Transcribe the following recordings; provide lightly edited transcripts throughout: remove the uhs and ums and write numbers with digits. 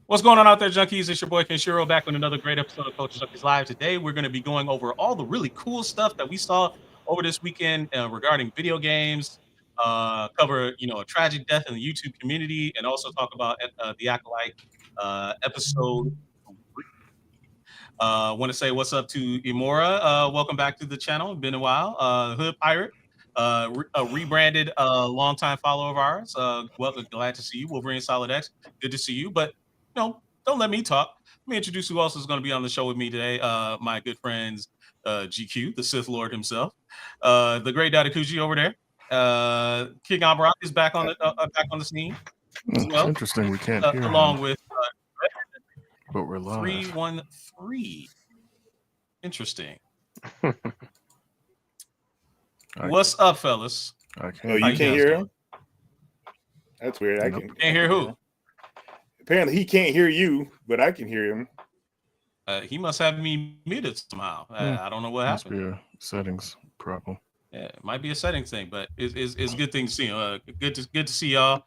What's going on out there, Junkies? It's your boy Kenshiro back with another great episode of Culture Junkies Live. Today, we're going to be going over all the really cool stuff that we saw over this weekend regarding video games. Cover a tragic death in the YouTube community, and also talk about the Acolyte episode. Want to say what's up to Imora. Welcome back to the channel. Been a while. Hood Pirate, a rebranded longtime follower of ours. Welcome, glad to see you. Wolverine Solid X, good to see you. But don't let me talk. Let me introduce who else is going to be on the show with me today. My good friends, GQ, the Sith Lord himself, the great Dadakuji over there. King Amarak is back on the scene as well. It's interesting we can't hear along him, with but we're live. 313. Interesting. What's up, fellas? I can't. Oh, you can't hear him? That's weird. I Can't hear who? Apparently, he can't hear you, but I can hear him. He must have me muted somehow. I don't know what Must happened. be a settings problem. Yeah, it might be a settings thing, but it's a good thing to see him. Good to see y'all.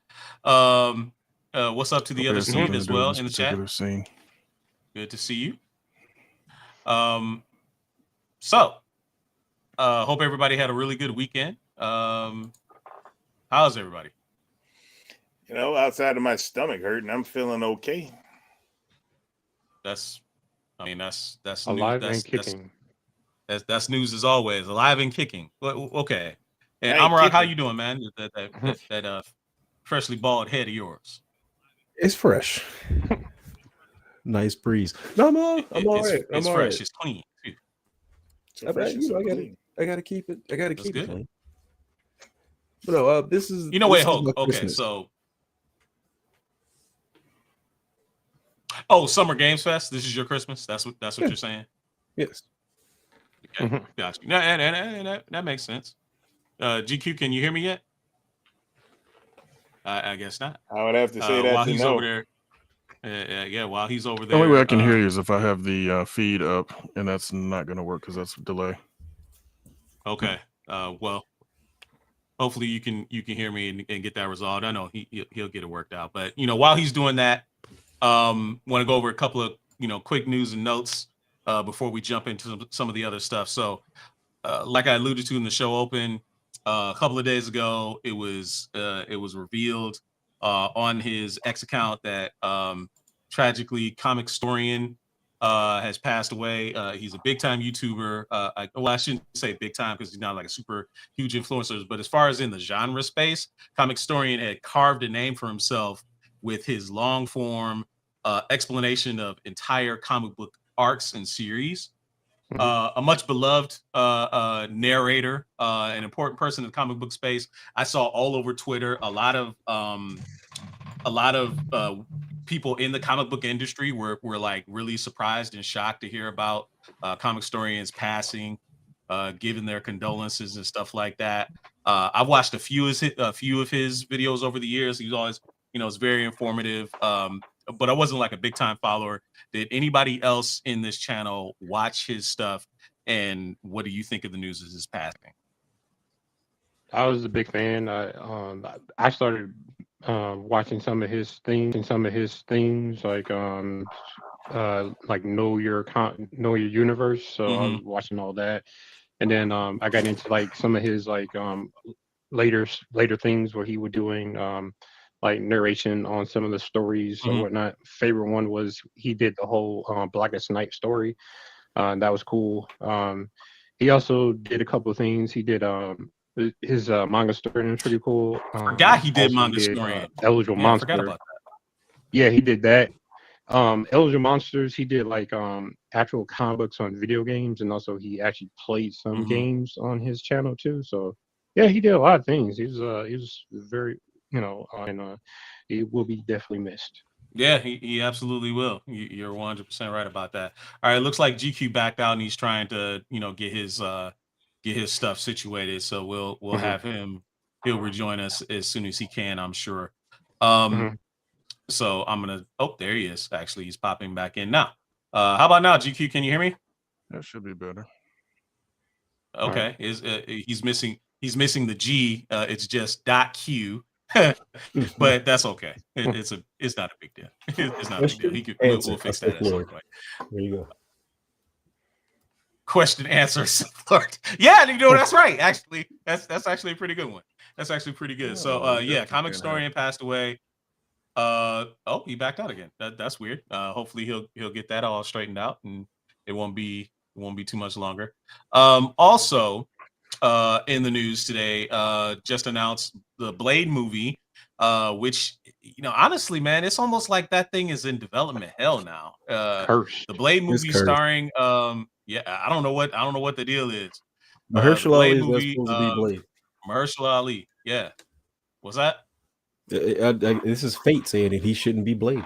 What's up to the other Steve as well in the chat? Scene. Good to see you. So hope everybody had a really good weekend. How's everybody? Outside of my stomach hurting, I'm feeling okay. That's alive news. and kicking. That's news as always. Alive and kicking. Okay. And I ain't Amarak, how kicking. you doing, man? That freshly bald head of yours. It's fresh. Nice breeze. No, I'm all right. It's I'm all fresh. right. It's clean. Too. So fresh and so I clean. gotta keep it. I gotta That's keep good. it clean. But no, this is. Wait, this is hold. my Okay, Christmas. so. Summer Games Fest. This is your Christmas. That's what you're saying. Yes. Okay, got you. That makes sense. GQ, can you hear me yet? I guess not. I would have to say While that's a he's no. over there. While he's over The there. only way I can hear you is if I have the feed up, and that's not going to work because that's a delay. Okay. Well, hopefully you can hear me and get that resolved. I know he'll get it worked out. But while he's doing that, want to go over a couple of quick news and notes before we jump into some of the other stuff. So, like I alluded to in the show open a couple of days ago, it was revealed on his X account that tragically Comic Historian has passed away. He's a big time YouTuber. I shouldn't say big time because he's not like a super huge influencer, but as far as in the genre space, Comic Historian had carved a name for himself with his long form explanation of entire comic book arcs and series. A much beloved narrator, an important person in the comic book space. I saw all over Twitter a lot of people in the comic book industry were like really surprised and shocked to hear about Comic Historian's passing, giving their condolences and stuff like that. I've watched a few of his videos over the years. He's always, it's very informative. But I wasn't like a big time follower. Did anybody else in this channel watch his stuff? And what do you think of the news of his passing? I was a big fan. I started watching some of his things, like know your universe. So I was watching all that, and then I got into like some of his like later things where he was doing like narration on some of the stories or whatnot. Favorite one was he did the whole Blackest Night story. That was cool. He also did a couple of things. He did his manga story was pretty cool. Forgot he did manga story. Eligible I Monster. forgot about that. Yeah, he did that. Eligible Monsters, he did like actual comic books on video games, and also he actually played some games on his channel too. So yeah, he did a lot of things. He was very, and he will be definitely missed. Yeah, he absolutely will. You're 100% right about that. All right, looks like GQ backed out and he's trying to, get his stuff situated. So we'll have him. He'll rejoin us as soon as he can, I'm sure. So I'm gonna. Oh, there he is. Actually, he's popping back in now. How about now, GQ? Can you hear me? That should be better. Okay. He's missing the G. It's just .q. But that's okay. It's not a big deal. It's not a big deal. We'll fix that at some point. There you go. Question answer support. Yeah, that's right. Actually, that's actually a pretty good one. That's actually pretty good. So comic historian passed away. He backed out again. That's weird. Hopefully he'll get that all straightened out and it won't be too much longer. Also in the news today, just announced the Blade movie, which honestly, man, it's almost like that thing is in development hell now. The Blade movie starring I don't know what the deal is. Mahershala Ali is supposed to be Blade. Mahershala Ali, yeah. What's that? This is fate saying that he shouldn't be Blade.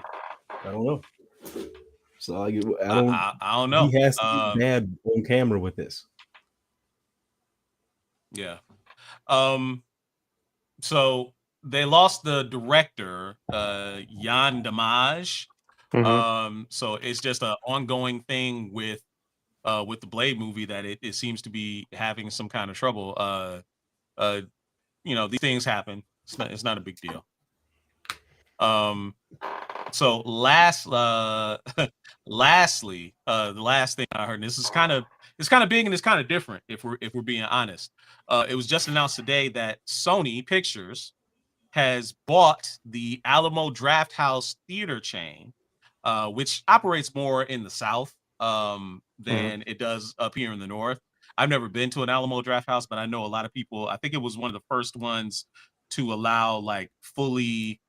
I don't know. So I don't know. He has to be bad on camera with this. Yeah. So they lost the director, Jan Damage. So it's just an ongoing thing with the Blade movie that it seems to be having some kind of trouble. These things happen. It's not a big deal. So lastly, the last thing I heard, and this is kind of big and it's kind of different if we're being honest. It was just announced today that Sony Pictures has bought the Alamo Drafthouse theater chain, which operates more in the South than it does up here in the North. I've never been to an Alamo Drafthouse, but I know a lot of people. I think it was one of the first ones to allow like fully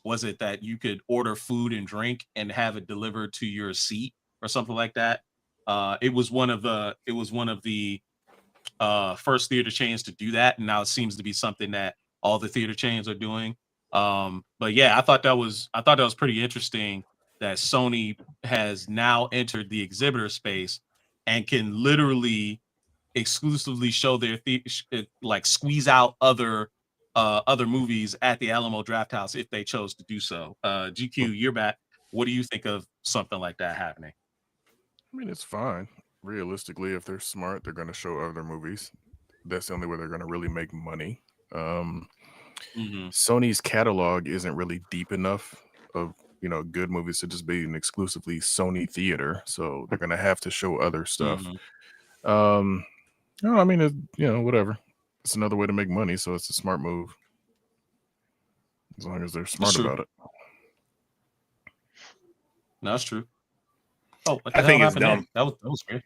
was it that you could order food and drink and have it delivered to your seat or something like that. It was one of the first theater chains to do that, and now it seems to be something that all the theater chains are doing. But yeah, I thought that was pretty interesting that Sony has now entered the exhibitor space and can literally exclusively show their squeeze out other movies at the Alamo Drafthouse if they chose to do so. GQ, you're back. What do you think of something like that happening? I mean, it's fine. Realistically, if they're smart, they're going to show other movies. That's the only way they're going to really make money. Sony's catalog isn't really deep enough of good movies to just be an exclusively Sony theater, so they're going to have to show other stuff. No, I mean, whatever. It's another way to make money, so it's a smart move. As long as they're smart about it. No, that's true. I think it's dumb. That was great.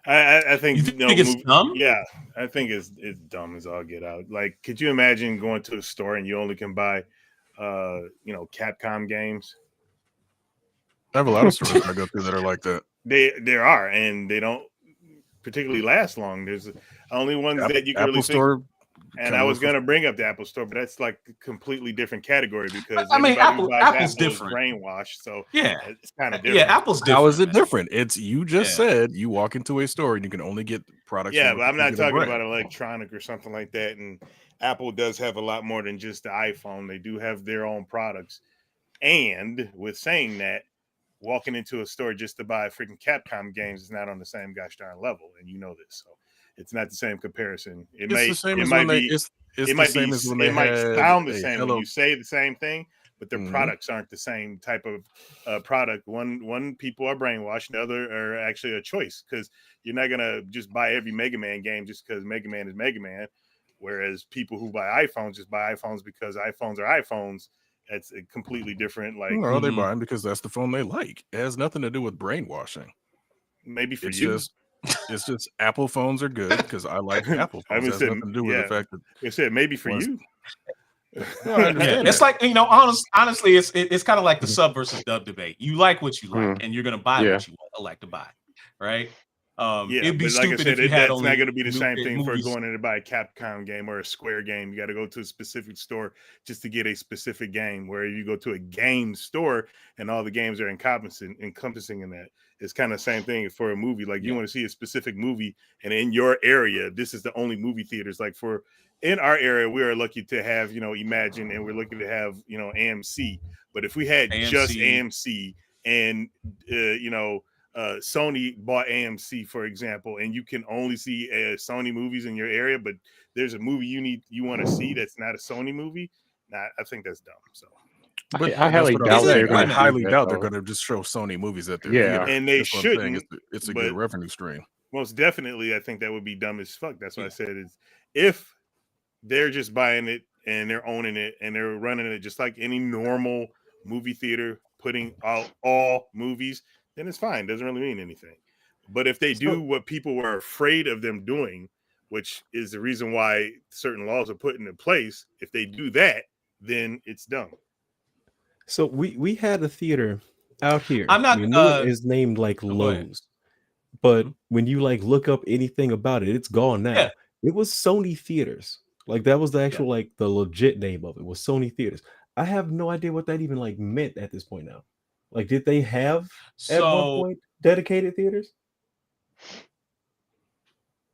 I think you think it's dumb. Yeah, I think it's dumb as all get out. Like, could you imagine going to a store and you only can buy, Capcom games? I have a lot of stores I go through that are like that. There are, and they don't particularly last long. There's only ones that you can really Store. And I was going to bring up the Apple Store, but that's like a completely different category because Apple's different. Brainwashed, so yeah, it's kind of different. Yeah, Apple's different. How is it different? It's you just said you walk into a store and you can only get products. Yeah, but I'm not talking about electronic or something like that. And Apple does have a lot more than just the iPhone. They do have their own products. And with saying that, walking into a store just to buy freaking Capcom games is not on the same gosh darn level, and you know this. So it's not the same comparison. It might sound the same when you say the same thing, but their products aren't the same type of product. One people are brainwashed, the other are actually a choice, because you're not gonna just buy every Mega Man game just because Mega Man is Mega Man. Whereas people who buy iPhones just buy iPhones because iPhones are iPhones. That's a completely different. Like, no, they buy them because that's the phone they like. It has nothing to do with brainwashing. Maybe for you. It's just Apple phones are good because I like Apple phones. It has nothing to do with the fact that I said maybe for you. It's like, honestly, it's kind of like the sub versus dub debate. You like what you like, and you're gonna buy what you like to buy, right? It'd be stupid if you had only. It's not going to be the same thing for going in to buy a Capcom game or a Square game. You got to go to a specific store just to get a specific game. Where you go to a game store and all the games are encompassing in that. It's kind of the same thing for a movie. Like, you want to see a specific movie, and in your area, this is the only movie theaters. Like, in our area, we are lucky to have Imagine, and we're lucky to have AMC. But if we had just AMC and Sony bought AMC, for example, and you can only see Sony movies in your area, but there's a movie you want to see that's not a Sony movie. Nah, I think that's dumb. So, but I highly doubt they're I going highly to doubt they're going to just show Sony movies at their Yeah. theater. and they That's what I'm saying. shouldn't. It's a good revenue stream. Most definitely, I think that would be dumb as fuck. That's what I said is if they're just buying it and they're owning it and they're running it just like any normal movie theater, putting out all movies, then it's fine. Doesn't really mean anything. But if they do what people were afraid of them doing, which is the reason why certain laws are put into place, if they do that, then it's dumb. So we had a theater out here. I'm not. We knew it is named like Lowe's, but when you like look up anything about it, it's gone now. Yeah. It was Sony Theaters. Like that was the actual like the legit name of it was Sony Theaters. I have no idea what that even like meant at this point now. Like, did they have at one point dedicated theaters?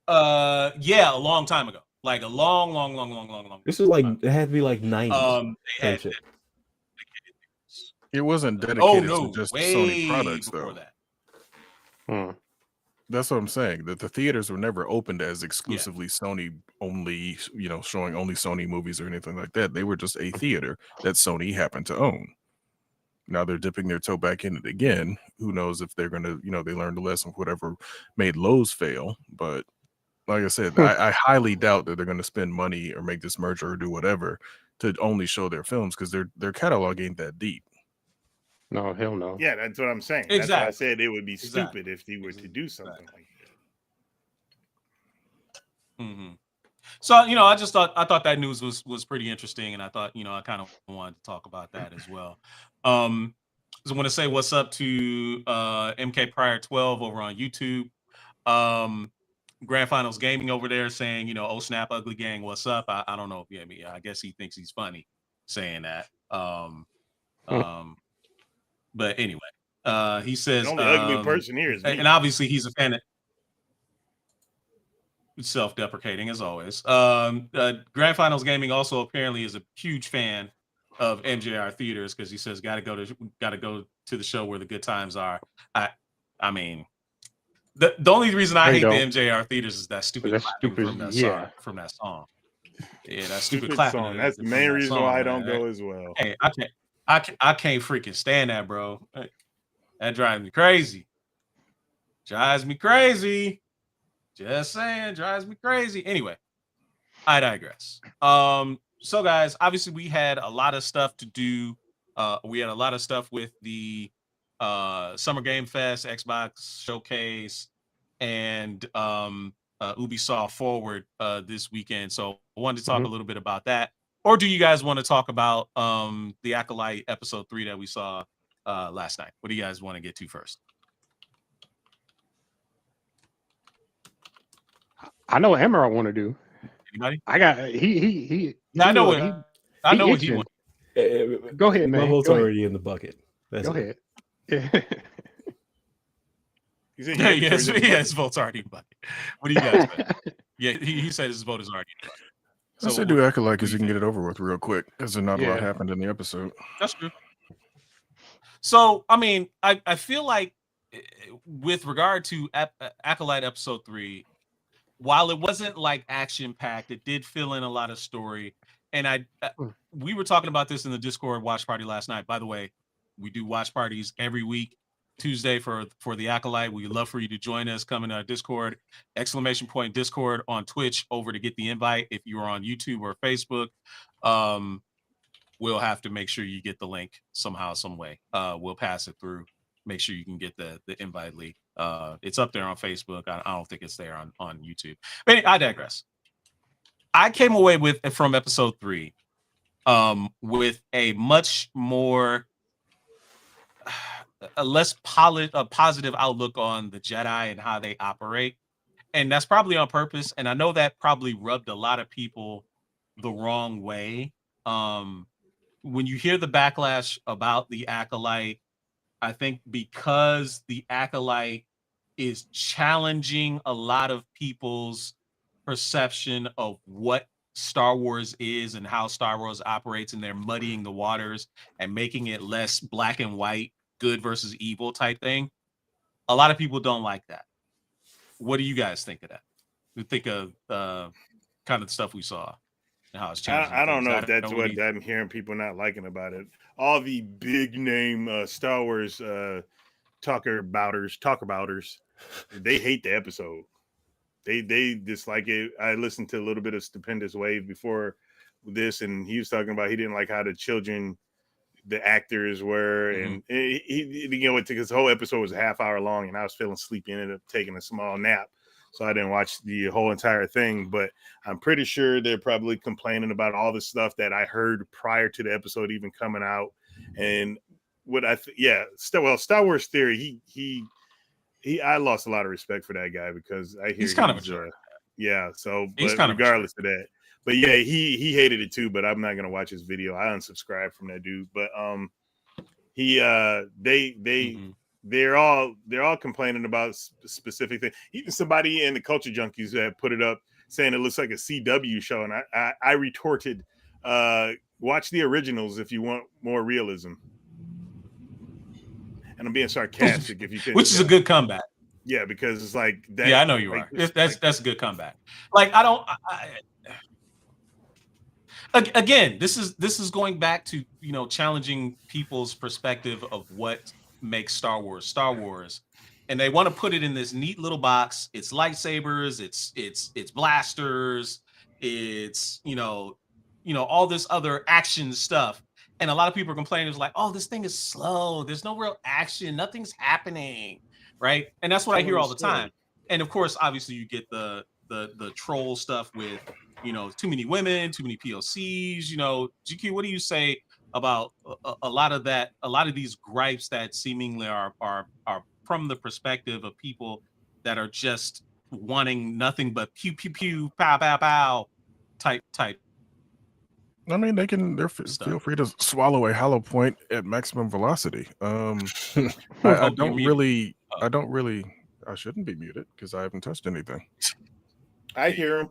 Yeah, a long time ago. Like a long. This is like it had to be like 90s. It wasn't dedicated to just way Sony products though. That. That's what I'm saying. That the theaters were never opened as exclusively Sony only, showing only Sony movies or anything like that. They were just a theater that Sony happened to own. Now they're dipping their toe back in it again. Who knows if they're going to, they learned a lesson, whatever made Lowe's fail. But like I said, I highly doubt that they're going to spend money or make this merger or do whatever to only show their films because their catalog ain't that deep. No, hell no. Yeah, that's what I'm saying. Exactly. That's why I said it would be stupid if they were to do something like that. Mm-hmm. So, I thought that news was pretty interesting, and I thought, I kind of wanted to talk about that as well. So I want to say what's up to MK Prior 12 over on YouTube. Grand Finals Gaming over there saying, oh snap, ugly gang, what's up? I don't know. I guess he thinks he's funny saying that. But anyway, he says the only ugly person here is me. and obviously he's a fan of self-deprecating as always. Grand Finals Gaming also apparently is a huge fan of MJR theaters because he says gotta go to the show where the good times are. I mean, the only reason I hate the MJR theaters is that stupid from that song. Yeah, that stupid clapping song. That's the main reason why I don't go as well. Hey, I can't freaking stand that, bro. That drives me crazy. Just saying, drives me crazy. Anyway, I digress. So guys, obviously we had a lot of stuff to do. We had a lot of stuff with the Summer Game Fest, Xbox Showcase, and Ubisoft Forward this weekend. So I wanted to talk a little bit about that. Or do you guys want to talk about the Acolyte Episode 3 that we saw last night? What do you guys want to get to first? I know what Hammer I want to do. Anybody? I got he. I know what he wants. Go ahead, man. My vote's already in the bucket. Go ahead. His vote's already in the bucket. What do you guys think? Yeah, he said his vote is already in the bucket. So I said do Acolyte because you can get it over with real quick because not a lot happened in the episode. That's true. So, I mean, I feel like with regard to Acolyte Episode 3, while it wasn't like action-packed, it did fill in a lot of story. And we were talking about this in the Discord watch party last night. By the way, we do watch parties every week, Tuesday for the Acolyte. We'd love for you to join us. Come in our Discord, !Discord on Twitch over to get the invite. If you are on YouTube or Facebook, we'll have to make sure you get the link somehow, some way. We'll pass it through. Make sure you can get the invite link. It's up there on Facebook. I don't think it's there on YouTube. But anyway, I digress. I came away from episode 3 with a much more a less positive outlook on the Jedi and how they operate. And that's probably on purpose. And I know that probably rubbed a lot of people the wrong way. When you hear the backlash about the Acolyte, I think because the Acolyte is challenging a lot of people's perception of what Star Wars is and how Star Wars operates, and they're muddying the waters and making it less black and white, good versus evil type thing. A lot of people don't like that. What do you guys think of that? You think of kind of the stuff we saw and how it's changing. I don't things. know I if that's don't what really- I'm hearing people not liking about it. All the big name Star Wars talker abouters, they hate the episode. They dislike it. I listened to a little bit of Stupendous Wave before this, and he was talking about he didn't like how the children, the actors were, and he you know, his whole episode was a half hour long, and I was feeling sleepy and ended up taking a small nap. So I didn't watch the whole entire thing, but I'm pretty sure they're probably complaining about all the stuff that I heard prior to the episode even coming out. And what Star Wars Theory, I lost a lot of respect for that guy because I hear he's kind of mature. So He's but kind of regardless of that. But yeah, he hated it too, but I'm not gonna watch his video. I unsubscribed from that dude. But they're all complaining about specific things. Even somebody in the Culture Junkies had put it up saying it looks like a CW show, and I retorted, watch the originals if you want more realism. And I'm being sarcastic if you could, which is a good comeback. Yeah, because it's like that. Yeah, I know you are. That's a good comeback. Like again, this is going back to, you know, challenging people's perspective of what makes Star Wars, and they want to put it in this neat little box. It's lightsabers, it's blasters, it's you know all this other action stuff. And a lot of people are complaining, it's like, oh, this thing is slow. There's no real action. Nothing's happening, right? And that's what I hear all the time. And of course, obviously, you get the troll stuff with, you know, too many women, too many POCs. You know, GQ, what do you say about a lot of that? A lot of these gripes that seemingly are from the perspective of people that are just wanting nothing but pew pew pew, pow pow pow type. I mean, they're feel free to swallow a hollow point at maximum velocity. I don't really. I shouldn't be muted because I haven't touched anything. I hear him.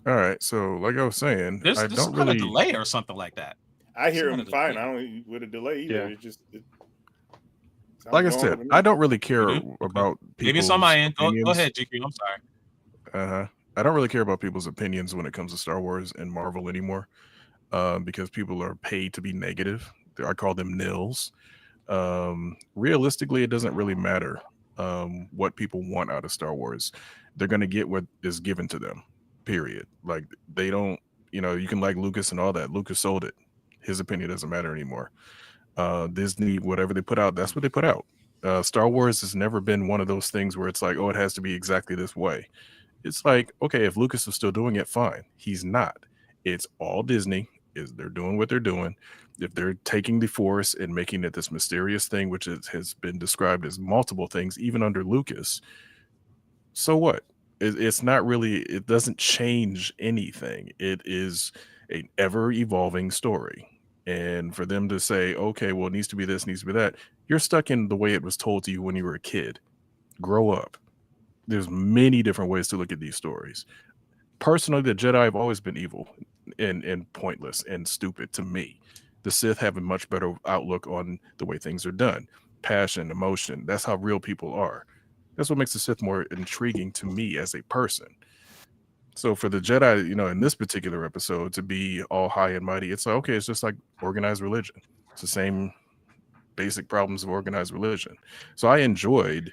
All right, so like I was saying, There's I some don't kind really of delay or something like that. I hear him fine. I don't with a delay either. Yeah. Like I said, I don't really care about people's Maybe it's on my end. Go opinions. ahead, GQ. I'm sorry. I don't really care about people's opinions when it comes to Star Wars and Marvel anymore, because people are paid to be negative. I call them nils. Realistically, it doesn't really matter what people want out of Star Wars. They're going to get what is given to them, period. Like, they don't, you know, you can like Lucas and all that. Lucas sold it. His opinion doesn't matter anymore. Disney, whatever they put out, that's what they put out. Star Wars has never been one of those things where it's like, oh, it has to be exactly this way. It's like, okay, if Lucas is still doing it, fine. He's not. It's all Disney. They're doing what they're doing. If they're taking the Force and making it this mysterious thing, which has been described as multiple things, even under Lucas, so what? It's not really, it doesn't change anything. It is an ever-evolving story. And for them to say, okay, well, it needs to be this, needs to be that, you're stuck in the way it was told to you when you were a kid. Grow up. There's many different ways to look at these stories. Personally, the Jedi have always been evil and pointless and stupid to me. The Sith have a much better outlook on the way things are done. Passion, emotion, that's how real people are. That's what makes the Sith more intriguing to me as a person. So for the Jedi, you know, in this particular episode to be all high and mighty, it's like, okay, it's just like organized religion. It's the same basic problems of organized religion. So I enjoyed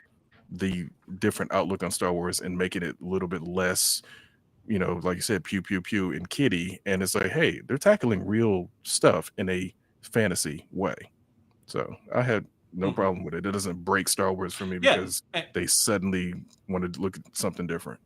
the different outlook on Star Wars and making it a little bit less, you know, like you said, pew pew pew and kiddie. And it's like, hey, they're tackling real stuff in a fantasy way. So I had no problem with it. It doesn't break Star Wars for me because they suddenly wanted to look at something different.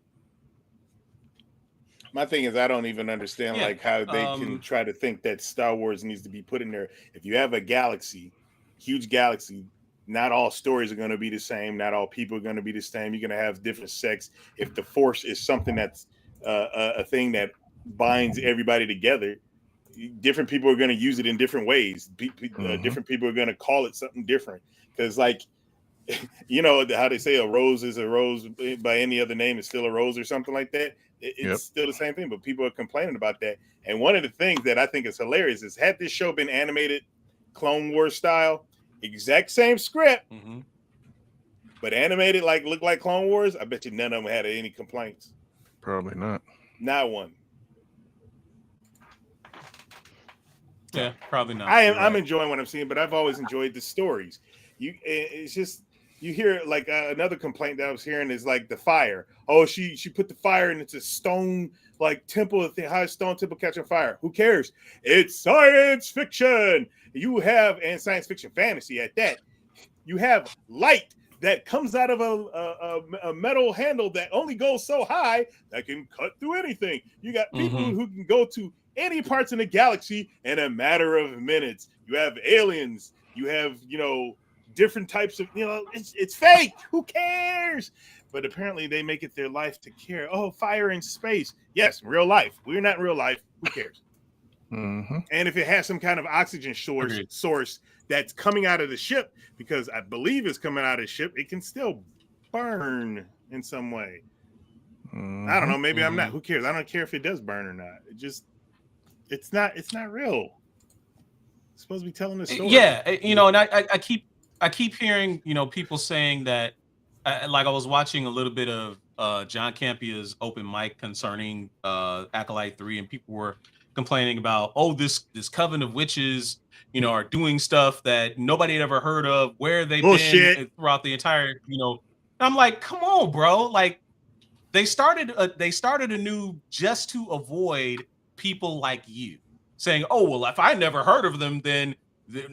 My thing is, I don't even understand like how they can try to think that Star Wars needs to be put in there. If you have a galaxy, huge galaxy, not all stories are going to be the same. Not all people are going to be the same. You're going to have different sects. If the Force is something that's a thing that binds everybody together, different people are going to use it in different ways. Different people are going to call it something different. Because, like, you know how they say a rose is a rose by any other name is still a rose or something like that. It's still the same thing, but people are complaining about that. And one of the things that I think is hilarious is, had this show been animated Clone Wars style, exact same script, But animated, like look like Clone Wars, I bet you none of them had any complaints. Probably not. Not one. Yeah, probably not. I'm enjoying what I'm seeing, but I've always enjoyed the stories. It's just you hear like another complaint that I was hearing is like the fire. Oh, she put the fire and it's a stone like temple thing, high stone temple catching fire. Who cares? It's science fiction. You have and science fiction fantasy at that. You have light that comes out of a metal handle that only goes so high that can cut through anything. You got people who can go to any parts in the galaxy in a matter of minutes. You have aliens. You have, different types of, it's fake. Who cares? But apparently they make it their life to care. Oh, fire in space. Yes, real life. We're not in real life. Who cares? Mm-hmm. And if it has some kind of oxygen source that's coming out of the ship, because I believe it's coming out of the ship, it can still burn in some way. Mm-hmm. I don't know. Maybe I'm not. Who cares? I don't care if it does burn or not. It's not real. It's supposed to be telling the story. Yeah, and I keep hearing, people saying that, like I was watching a little bit of John Campia's open mic concerning Acolyte 3, and people were complaining about, this coven of witches, are doing stuff that nobody had ever heard of, where they've been throughout the entire, I'm like, come on, bro. Like they started a new just to avoid people like you saying, oh, well, if I never heard of them, then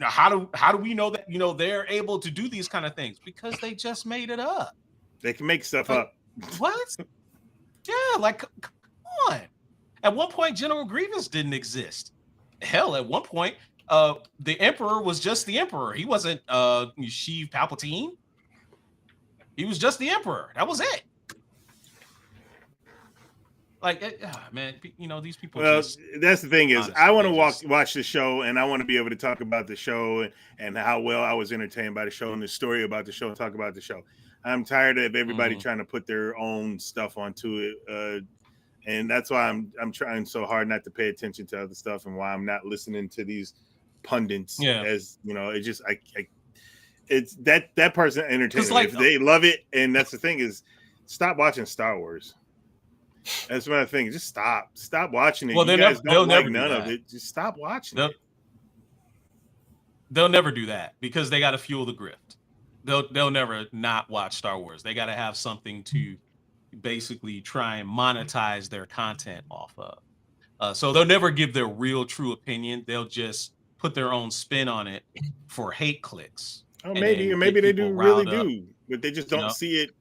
how do we know that, they're able to do these kind of things? Because they just made it up. They can make stuff up. What? Yeah, like, come on. At one point, General Grievous didn't exist. Hell, at one point, the Emperor was just the Emperor. He wasn't Sheev Palpatine. He was just the Emperor. That was it. Like, man, these people. Well, that's the thing is, I want to watch the show, and I want to be able to talk about the show and how well I was entertained by the show and the story about the show and talk about the show. I'm tired of everybody trying to put their own stuff onto it, and that's why I'm trying so hard not to pay attention to other stuff, and why I'm not listening to these pundits. Yeah. As it just it's that person entertainment. Like, if they love it, and that's the thing is, stop watching Star Wars. That's what I think. Just stop watching it. Well, you guys they'll don't like never none do of it. Just stop watching it. They'll never do that because they got to fuel the grift. They'll never not watch Star Wars. They got to have something to basically try and monetize their content off of. So they'll never give their real, true opinion. They'll just put their own spin on it for hate clicks. Oh, maybe they really do, but they just don't see it.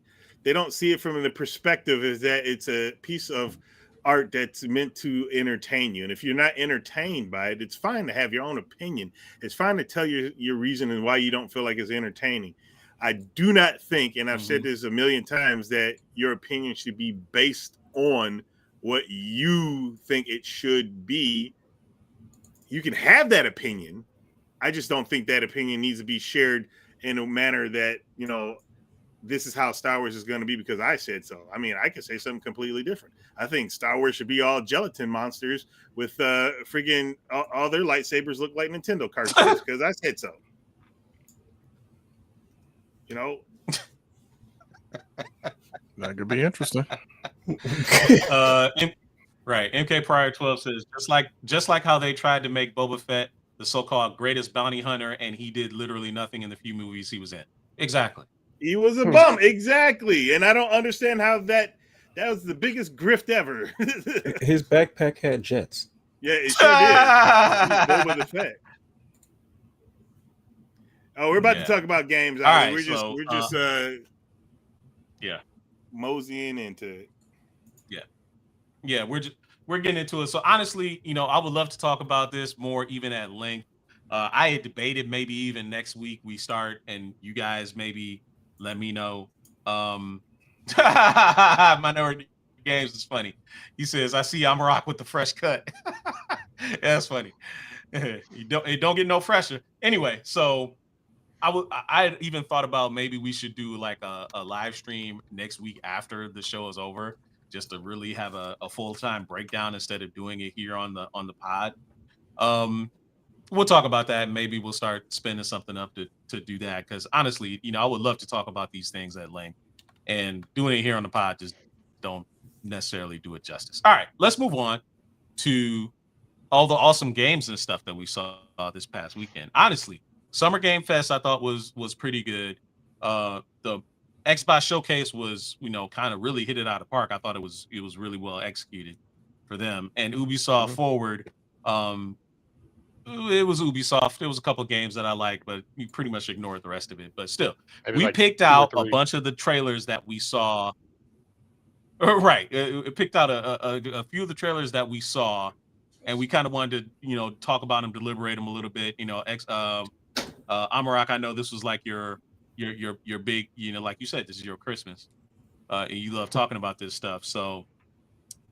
They don't see it from the perspective is that it's a piece of art that's meant to entertain you. And if you're not entertained by it, it's fine to have your own opinion. It's fine to tell your reason and why you don't feel like it's entertaining. I do not think, and I've said this a million times, that your opinion should be based on what you think it should be. You can have that opinion. I just don't think that opinion needs to be shared in a manner that, this is how Star Wars is going to be because I said so. I mean, I could say something completely different. I think Star Wars should be all gelatin monsters with friggin' all their lightsabers look like Nintendo cartridges because I said so. That could be interesting. Right. MK Prior 12 says just like how they tried to make Boba Fett the so-called greatest bounty hunter, and he did literally nothing in the few movies he was in. Exactly. He was a bum. Exactly. And I don't understand how that was the biggest grift ever. His backpack had jets. Yeah, it sure did. Boba the Fett. Oh, we're about to talk about games. All right, we're just moseying into it. Yeah, we're getting into it. So honestly, I would love to talk about this more, even at length. I had debated maybe even next week we start, and you guys maybe let me know. Minority Games is funny. He says, "I see I'm rock with the fresh cut." That's funny. It don't get no fresher. Anyway, so I even thought about maybe we should do like a live stream next week after the show is over, just to really have a full-time breakdown instead of doing it here on the pod. we'll talk about that. Maybe we'll start spinning something up to do that. Because honestly, I would love to talk about these things at length, and doing it here on the pod just don't necessarily do it justice. All right, let's move on to all the awesome games and stuff that we saw this past weekend. Honestly, Summer Game Fest I thought was pretty good. The Xbox Showcase was, kind of really hit it out of the park. I thought it was really well executed for them. And Ubisoft Forward, it was Ubisoft. There was a couple of games that I liked, but you pretty much ignored the rest of it. But still, we picked out a bunch of the trailers that we saw. Right, it picked out a few of the trailers that we saw, and we kind of wanted to, talk about them, deliberate them a little bit. Amarak, I know this was like your big, like you said, this is your Christmas, and you love talking about this stuff. So,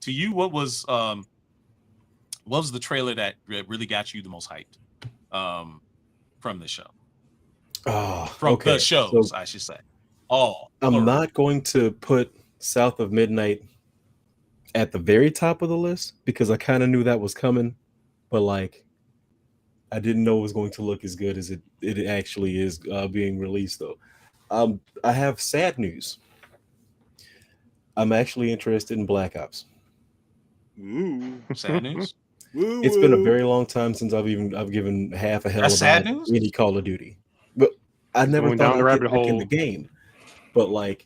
to you, what was the trailer that really got you the most hyped from the show? The shows, so, I should say. I'm not going to put South of Midnight at the very top of the list because I kind of knew that was coming, but like I didn't know it was going to look as good as it actually is being released though. I have sad news. I'm actually interested in Black Ops. Ooh, sad news. It's been a very long time since I've given half a hell about any Call of Duty, but I never thought I'd get back in the game. But like,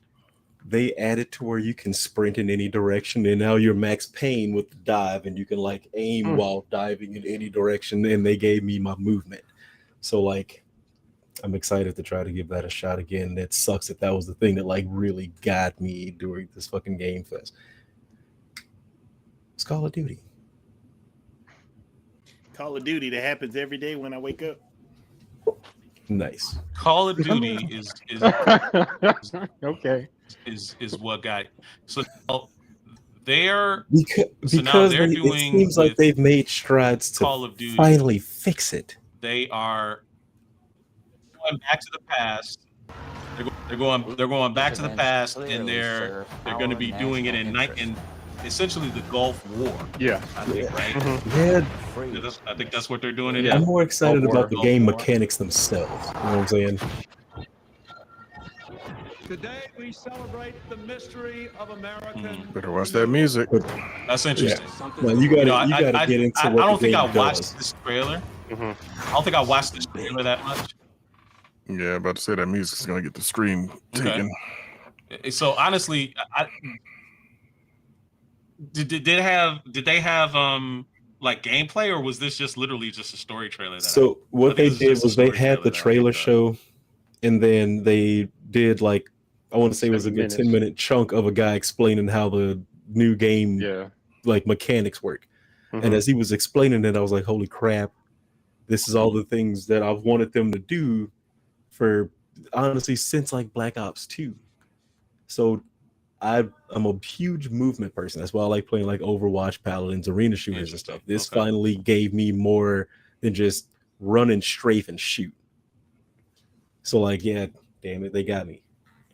they added to where you can sprint in any direction, and now you're Max Payne with the dive, and you can like aim while diving in any direction. And they gave me my movement, so like, I'm excited to try to give that a shot again. It sucks that was the thing that like really got me during this fucking Game Fest. It's Call of Duty. Call of Duty that happens every day when I wake up. Nice. Call of Duty is okay. Is what got it. So they're it seems like they've made strides to Call of Duty. Finally fix it. They are going back to the past. They're going back to the past, and they're going to be doing it in essentially the Gulf War. Yeah, I think, right? Mm-hmm. Yeah, I think that's what they're doing. I'm more excited about the game mechanics themselves. You know what I'm saying? Today we celebrate the mystery of American. Better watch that music. That's interesting. Yeah. Well, you gotta get into what I don't think I does. watched this trailer. I don't think I watched this trailer that much. Yeah, about to say that music's gonna get the screen taken. Okay. So honestly, did they have like gameplay, or was this just literally just a story trailer? What they did was they had the trailer show, and then they did like, I want to say it was a good 10-minute chunk of a guy explaining how the new game like mechanics work. And as he was explaining it, I was like, holy crap, this is all the things that I've wanted them to do for honestly since like Black Ops 2. So I'm a huge movement person. That's why I like playing like Overwatch, Paladins, arena shooters and stuff. This finally gave me more than just run and strafe and shoot. So like, yeah, damn it, they got me.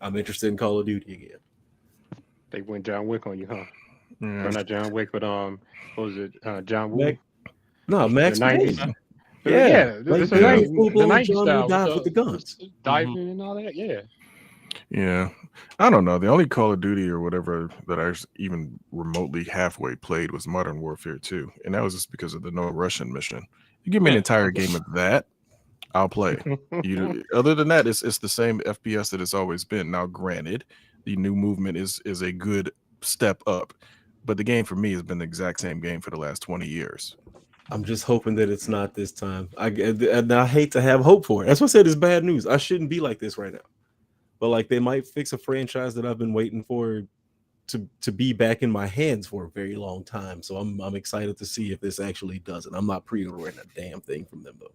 I'm interested in Call of Duty again. They went John Wick on you, huh? Yeah. Or not John Wick, but what was it? John Woo? Max Payne. Yeah, like the night John style dive with the guns, diving and all that. Yeah, I don't know. The only Call of Duty or whatever that I even remotely halfway played was Modern Warfare 2, and that was just because of the no Russian mission. You give me an entire game of that, I'll play. Other than that, it's the same FPS that it's always been. Now, granted, the new movement is a good step up, but the game for me has been the exact same game for the last 20 years. I'm just hoping that it's not this time. I hate to have hope for it. That's why I said it's bad news. I shouldn't be like this right now. But like, they might fix a franchise that I've been waiting for to be back in my hands for a very long time. So I'm excited to see if this actually does it. I'm not pre-ordering a damn thing from them though.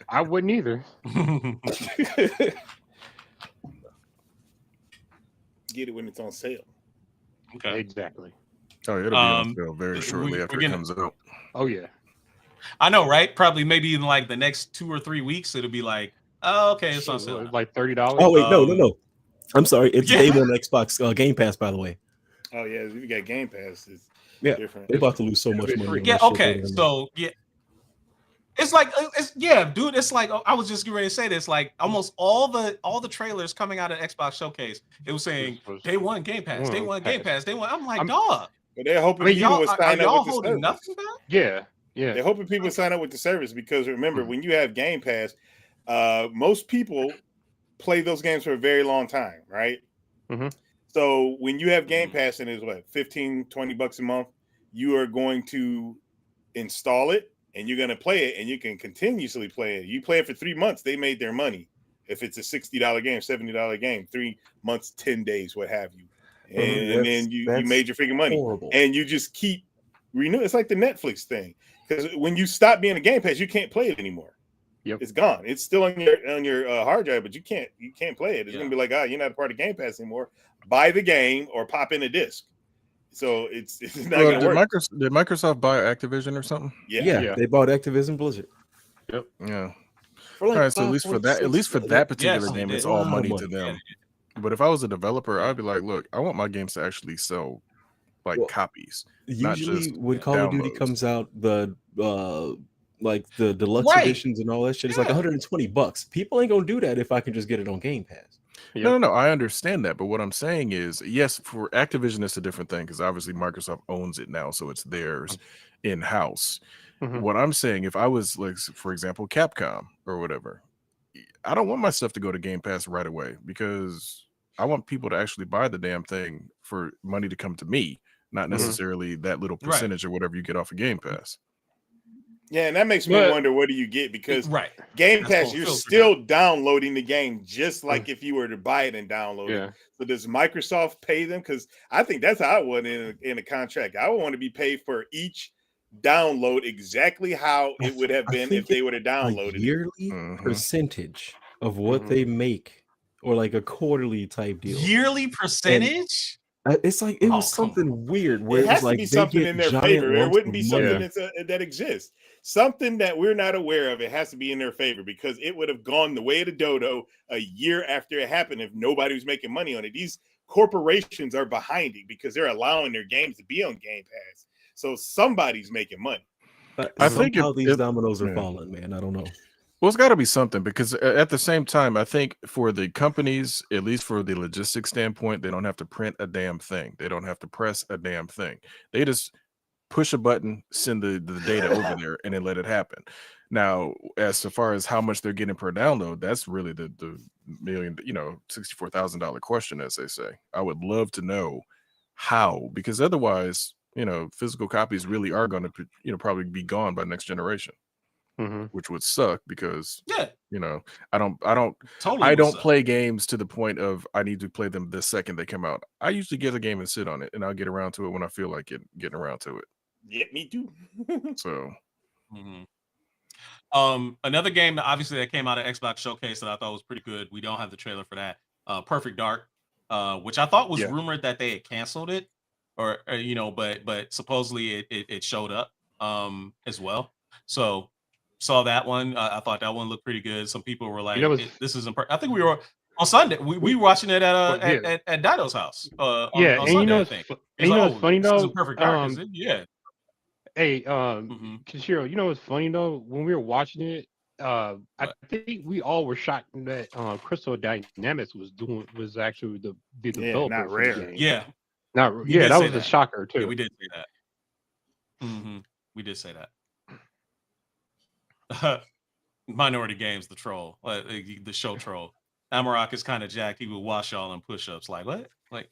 I wouldn't either. Get it when it's on sale. Okay. Exactly. Oh, it'll be on sale very shortly after it comes out. Oh yeah. I know, right? Probably maybe in like the next 2 or 3 weeks, it'll be like, oh, okay, it's on sale. Like $30. Oh wait, no. I'm sorry. It's day one Xbox Game Pass, by the way. Oh yeah, if you got Game Pass, it's different. They're about to lose so much money. Yeah. Okay. So yeah. It's like yeah, dude. It's like I was just getting ready to say this. Like almost all the trailers coming out of Xbox Showcase, it was saying day one Game Pass, day one Game Pass, day one. I'm like, dog. But they're hoping people y'all would sign up y'all with the holding service. nothing back? Yeah. They're hoping people sign up with the service because remember, when you have Game Pass, most people play those games for a very long time, right? Mm-hmm. So when you have Game Pass and it's what, $15-$20 a month, you are going to install it and you're going to play it and you can continuously play it. You play it for 3 months, they made their money. If it's a $60 game, $70 game, 3 months, 10 days, what have you. And then you made your freaking money. Horrible. And you just keep renewing. It's like the Netflix thing. Because when you stop being a Game Pass, you can't play it anymore. Yep. It's gone. It's still on your hard drive, but you can't play it. It's gonna be like, you're not a part of Game Pass anymore. Buy the game or pop in a disc. So it's not gonna work. Did Microsoft buy Activision or something? Yeah. They bought Activision Blizzard. Yep. Yeah. For like all right, so at least for that particular Yes, game, they it's did. all A lot of money to money. them. But if I was a developer, I'd be like, look, I want my games to actually sell like copies. Not Usually just when Call of Duty downloads. comes out, the like the deluxe editions and all that shit, it's like $120. People ain't gonna do that if I can just get it on Game Pass. No, I understand that. But what I'm saying is, yes, for Activision, it's a different thing because obviously Microsoft owns it now, so it's theirs in-house. Mhm. What I'm saying, if I was like, for example, Capcom or whatever, I don't want my stuff to go to Game Pass right away because I want people to actually buy the damn thing for money to come to me, not necessarily that little percentage or whatever you get off of Game Pass. Yeah, and that makes me wonder, what do you get? Because Game Pass, you're still downloading the game just like if you were to buy it and download it. So does Microsoft pay them? Because I think that's how I would in a contract. I would want to be paid for each download exactly how it would have been if they would have downloaded a yearly percentage of what they make, or like a quarterly type deal. Yearly percentage? It's like it was something weird where it has was like to be something in their favor. It wouldn't be something that exists. Something that we're not aware of. It has to be in their favor because it would have gone the way of the dodo a year after it happened if nobody was making money on it. These corporations are behind it because they're allowing their games to be on Game Pass. So somebody's making money. I think how these dominoes are falling, man. I don't know. Well, it's got to be something because at the same time, I think for the companies, at least for the logistics standpoint, they don't have to print a damn thing. They don't have to press a damn thing. They just push a button, send the data over there, and then let it happen. Now, as far as how much they're getting per download, that's really the million, $64,000 question, as they say. I would love to know how, because otherwise, physical copies really are going to, probably be gone by next generation. Which would suck because I don't play games to the point of I need to play them the second they come out. I usually get a game and sit on it, and I'll get around to it when I feel like getting around to it. Yeah, me too. So, another game that obviously that came out of Xbox Showcase that I thought was pretty good. We don't have the trailer for that. Perfect Dark, which I thought was rumored that they had canceled it, or but supposedly it showed up as well. So. Saw that one. I thought that one looked pretty good. Some people were like, "This isn't." I think we were on Sunday. We were watching it at Dido's house. On Sunday, I think. What's funny though? Perfect Dark, is it? Yeah. Hey, Kishiro, what's funny though? When we were watching it, I think we all were shocked that Crystal Dynamics was actually the developer. Not Rare. Yeah. That was a shocker too. Yeah, we did say that. We did say that. Minority Games, the troll, the show troll. Amarok is kind of jacked. He would wash y'all in push-ups. Like what? Like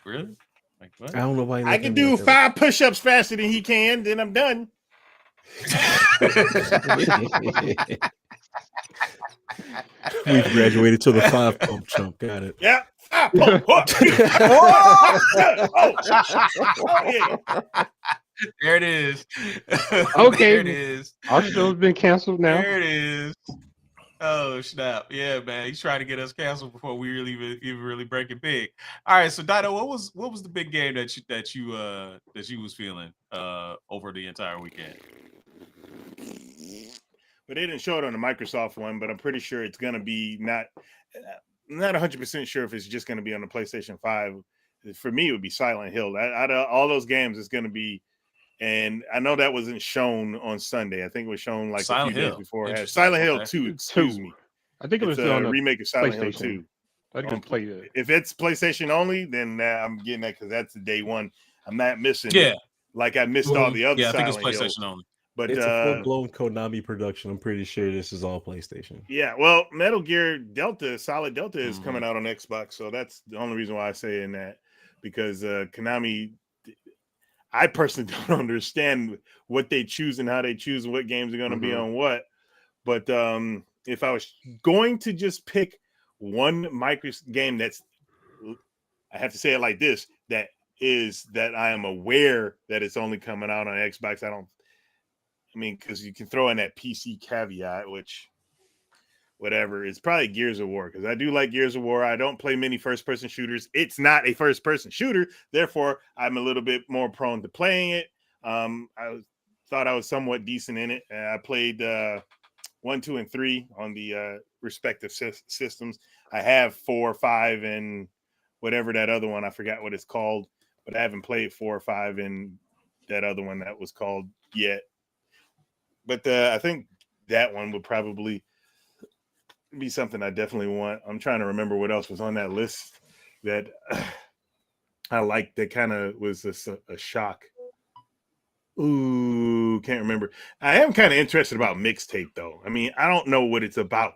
really? Like what? I don't know why. I can do 5 push-ups faster than he can. Then I'm done. We've graduated to the 5 pump chump. Got it. Yeah. 5 pump. There it is. Okay. There it is. Our show's been canceled now. There it is. Oh snap! Yeah, man, he's trying to get us canceled before we even really break it big. All right, so Dido, what was the big game that you was feeling over the entire weekend? But they didn't show it on the Microsoft one, but I'm pretty sure it's gonna be not 100% sure if it's just gonna be on the PlayStation 5. For me, it would be Silent Hill. Out of all those games, it's gonna be And I know that wasn't shown on Sunday. I think it was shown like Silent a few Hill. days before. Interesting. Silent Hill Okay. 2, excuse me. I think it was It's on a the remake of Silent Hill PlayStation. 2. I think it's play. If it's PlayStation only, then I'm getting that because that's the day one. I'm not missing Yeah. it like I missed all the other Yeah, I think Silent it's Hills. PlayStation only. But It's a full-blown Konami production. I'm pretty sure this is all PlayStation. yeah, well, Metal Gear Delta, Solid Delta is coming out on Xbox, so that's the only reason why I say in that, because Konami, I personally don't understand what they choose and how they choose what games are going to be on what. But if I was going to just pick one micro game that's, I have to say it like this, that I am aware that it's only coming out on Xbox. Because you can throw in that PC caveat, which, whatever, it's probably Gears of War, because I do like Gears of War. I don't play many first-person shooters. It's not a first-person shooter, therefore, I'm a little bit more prone to playing it. I thought I was somewhat decent in it. I played 1, 2, and 3 on the respective systems. I have 4, 5, and whatever that other one, I forgot what it's called, but I haven't played 4 or 5 in that other one that was called yet. But I think that one would probably be something I definitely want. I'm trying to remember what else was on that list that I liked that kind of was a shock. Ooh, can't remember. I am kind of interested about Mixtape, though. I mean, I don't know what it's about.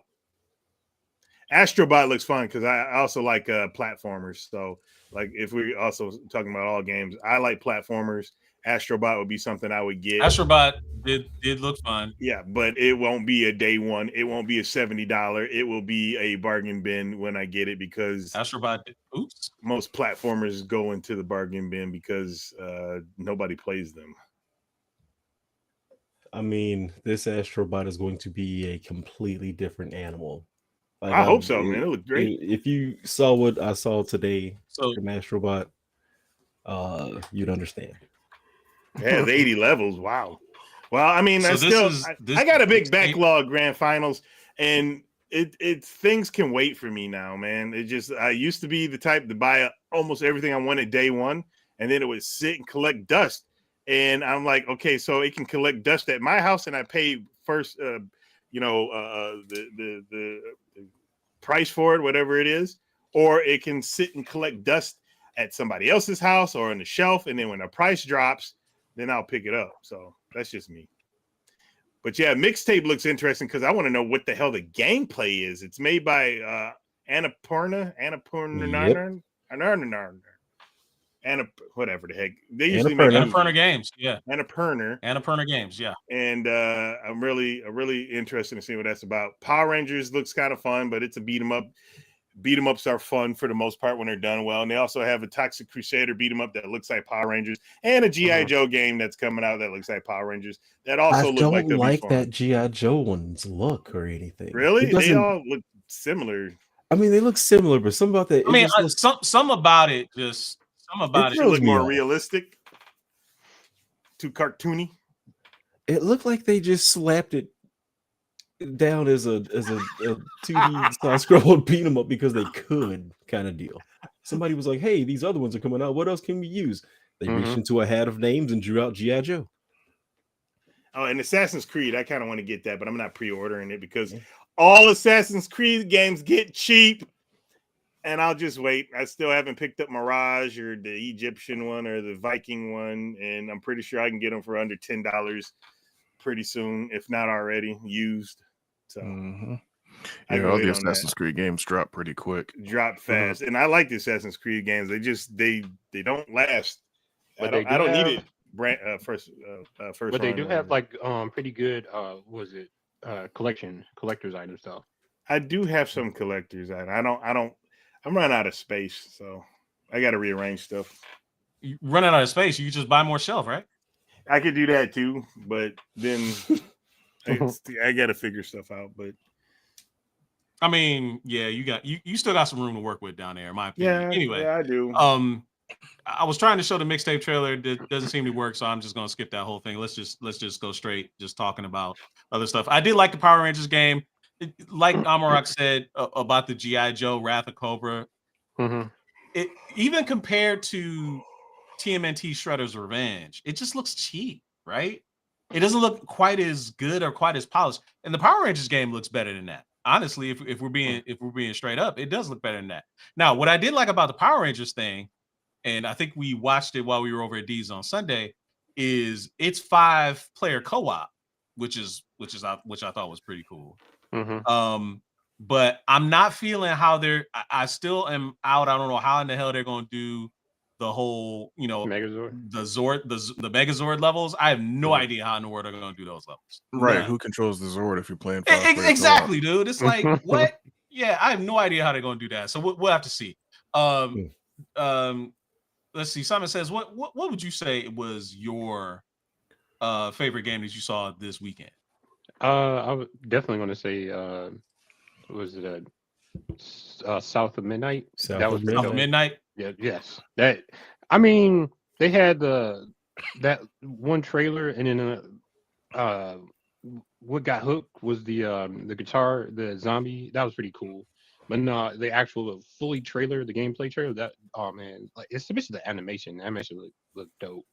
Astrobot looks fun because I also like platformers. So, like, if we're also talking about all games, I like platformers. Astrobot would be something I would get. Astrobot did look fun. Yeah, but it won't be a day one. It won't be a $70. It will be a bargain bin when I get it, because Astrobot. Oops. Most platformers go into the bargain bin because nobody plays them. I mean, this Astrobot is going to be a completely different animal. Like, I hope so, man. It looked great. If you saw what I saw today So from Astrobot, you'd understand. It has 80 levels. Wow. Well, I mean, So I got a big backlog grand finals, and it things can wait for me now, man. I used to be the type to buy almost everything I wanted day one, and then it would sit and collect dust. And I'm like, okay, so it can collect dust at my house, and I pay first, the price for it, whatever it is, or it can sit and collect dust at somebody else's house or on the shelf, and then when the price drops, then I'll pick it up. So that's just me. But yeah, Mixtape looks interesting because I want to know what the hell the gameplay is. It's made by Annapurna, whatever the heck. They usually make Annapurna Games, yeah. Annapurna Games, yeah. And I'm really interested in seeing what that's about. Power Rangers looks kind of fun, but it's a beat 'em up. Beat 'em ups are fun for the most part when they're done well. And they also have a Toxic Crusader beat 'em up that looks like Power Rangers, and a G.I. Joe game that's coming out that looks like Power Rangers. That also looks like they'll be fun. That G.I. Joe one's look or anything. Really? They all look similar. I mean, they look similar, but some about that. I mean, some about it look more realistic, too cartoony. It looked like they just slapped it down as a 2D side-scrolled beat 'em up because they could, kind of deal. Somebody was like, "Hey, these other ones are coming out. What else can we use?" They reached into a hat of names and drew out G.I. Joe. Oh, and Assassin's Creed, I kind of want to get that, but I'm not pre-ordering it because all Assassin's Creed games get cheap, and I'll just wait. I still haven't picked up Mirage or the Egyptian one or the Viking one, and I'm pretty sure I can get them for under $10 pretty soon, if not already used. So yeah, all the Assassin's Creed games drop pretty quick. Drop fast. And I like the Assassin's Creed games. They don't last. But I don't need it first. But they do have like pretty good collector's item stuff. I do have some collector's item. I'm running out of space, so I got to rearrange stuff. You running out of space, you just buy more shelf, right? I could do that too, but then I got to figure stuff out. But I mean, yeah, you still got some room to work with down there, in my opinion. Yeah, anyway, yeah, I do. I was trying to show the mixtape trailer. It doesn't seem to work, so I'm just gonna skip that whole thing. Let's just go straight, just talking about other stuff. I did like the Power Rangers game. Like Amarak said about the G.I. Joe Wrath of Cobra. It even compared to TMNT Shredder's Revenge. It just looks cheap, right? It doesn't look quite as good or quite as polished. And the Power Rangers game looks better than that. Honestly, if we're being straight up, it does look better than that. Now, what I did like about the Power Rangers thing, and I think we watched it while we were over at D's on Sunday, is it's 5-player co-op, which I thought was pretty cool. Mm-hmm. But I'm not feeling how I still am out. I don't know how in the hell they're going to do the whole, Megazord, the Megazord levels. I have no idea how in the world they're going to do those levels. Right? None. Who controls the Zord if you're playing? Exactly, dude. It's like what? Yeah, I have no idea how they're going to do that. So we'll have to see. Let's see. Simon says, what would you say was your favorite game that you saw this weekend? I was definitely going to say, was it South of Midnight? South that of was Midnight. South of Midnight. Yeah, yes. That, I mean, they had that one trailer, and then what got hooked was the guitar, the zombie. That was pretty cool. But no, the actual fully trailer, the gameplay trailer, that, oh man, like especially the animation. The animation looked dope.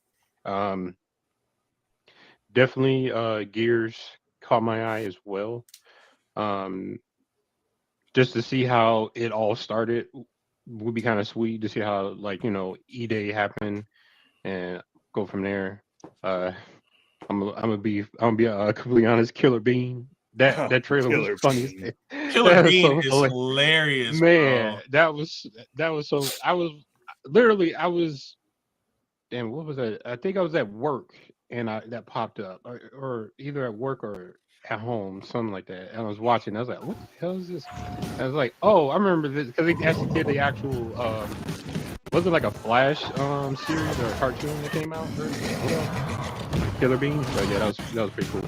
Definitely Gears caught my eye as well. Just to see how it all started would be kind of sweet to see how, like, E-Day happened and go from there. I'm gonna be completely honest. Killer Bean. That trailer was funny as heck. Killer Bean is hilarious, man. bro. That was so. I was damn. What was that? I think I was at work and that popped up, or either at work or at home, something like that. And I was watching. I was like, "What the hell is this?" I was like, "Oh, I remember this," because they actually did the actual. Was it like a Flash series or a cartoon that came out? Killer Bean. So yeah, that was pretty cool.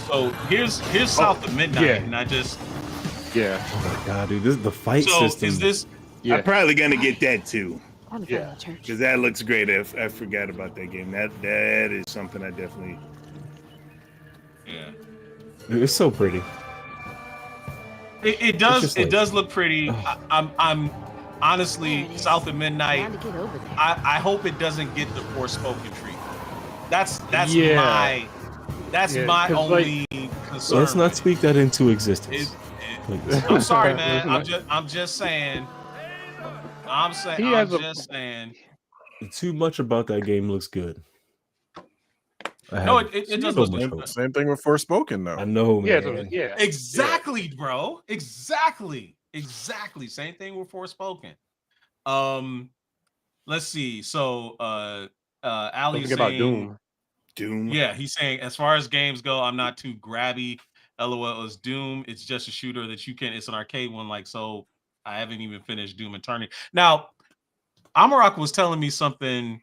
So here's South of Midnight, yeah. and I just Oh my god, dude, this is the fight system. Is this? Yeah. I'm probably gonna get that too. Yeah. Because that looks great. I forgot about that game. That is something I definitely. Yeah. Dude, it's so pretty. It does look pretty. I'm honestly South of Midnight. I hope it doesn't get the Forspoken treatment. That's Yeah. my only concern. Let's not speak that into existence. Please. I'm sorry, man. I'm just saying. saying. Too much about that game looks good. No, it does look good. Same thing with Forspoken, though. I know, man. Yeah. Exactly, bro. Exactly. Same thing with Forspoken. Let's see. So Ali's saying about Doom. Yeah, he's saying as far as games go, I'm not too grabby. LOL is Doom. It's just a shooter that you can. It's an arcade one, like so. I haven't even finished Doom Eternity. Now, Amarak was telling me something.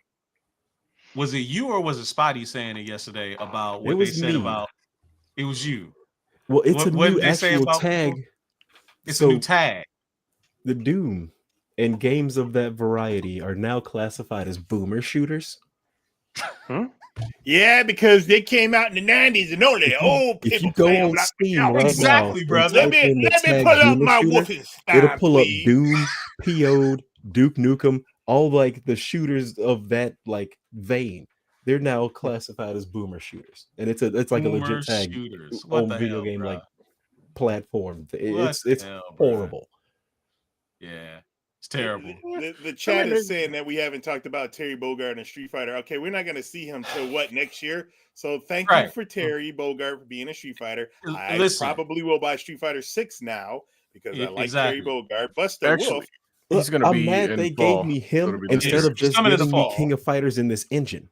Was it you or was it Spotty saying it yesterday about what they said about? It was you. Well, it's a new actual tag. It's a new tag. The Doom and games of that variety are now classified as boomer shooters. Yeah, because they came out in the 90s and only old people. If you go on Steam right exactly, now, brother. Let me pull up my Wolfenstein. It'll pull up Doom, PO'd, Duke Nukem, all like the shooters of that like vein. They're now classified as boomer shooters, and it's like a legit tag on video game like platform. It's horrible. Yeah. It's terrible. The chat is saying that we haven't talked about Terry Bogard and Street Fighter. Okay, we're not going to see him till what, next year? So thank you for Terry Bogard for being a Street Fighter. I probably will buy Street Fighter 6 now because I like Terry Bogard. Buster Wolf. He's going to be. I'm mad they gave me him instead of just giving me King of Fighters in this engine.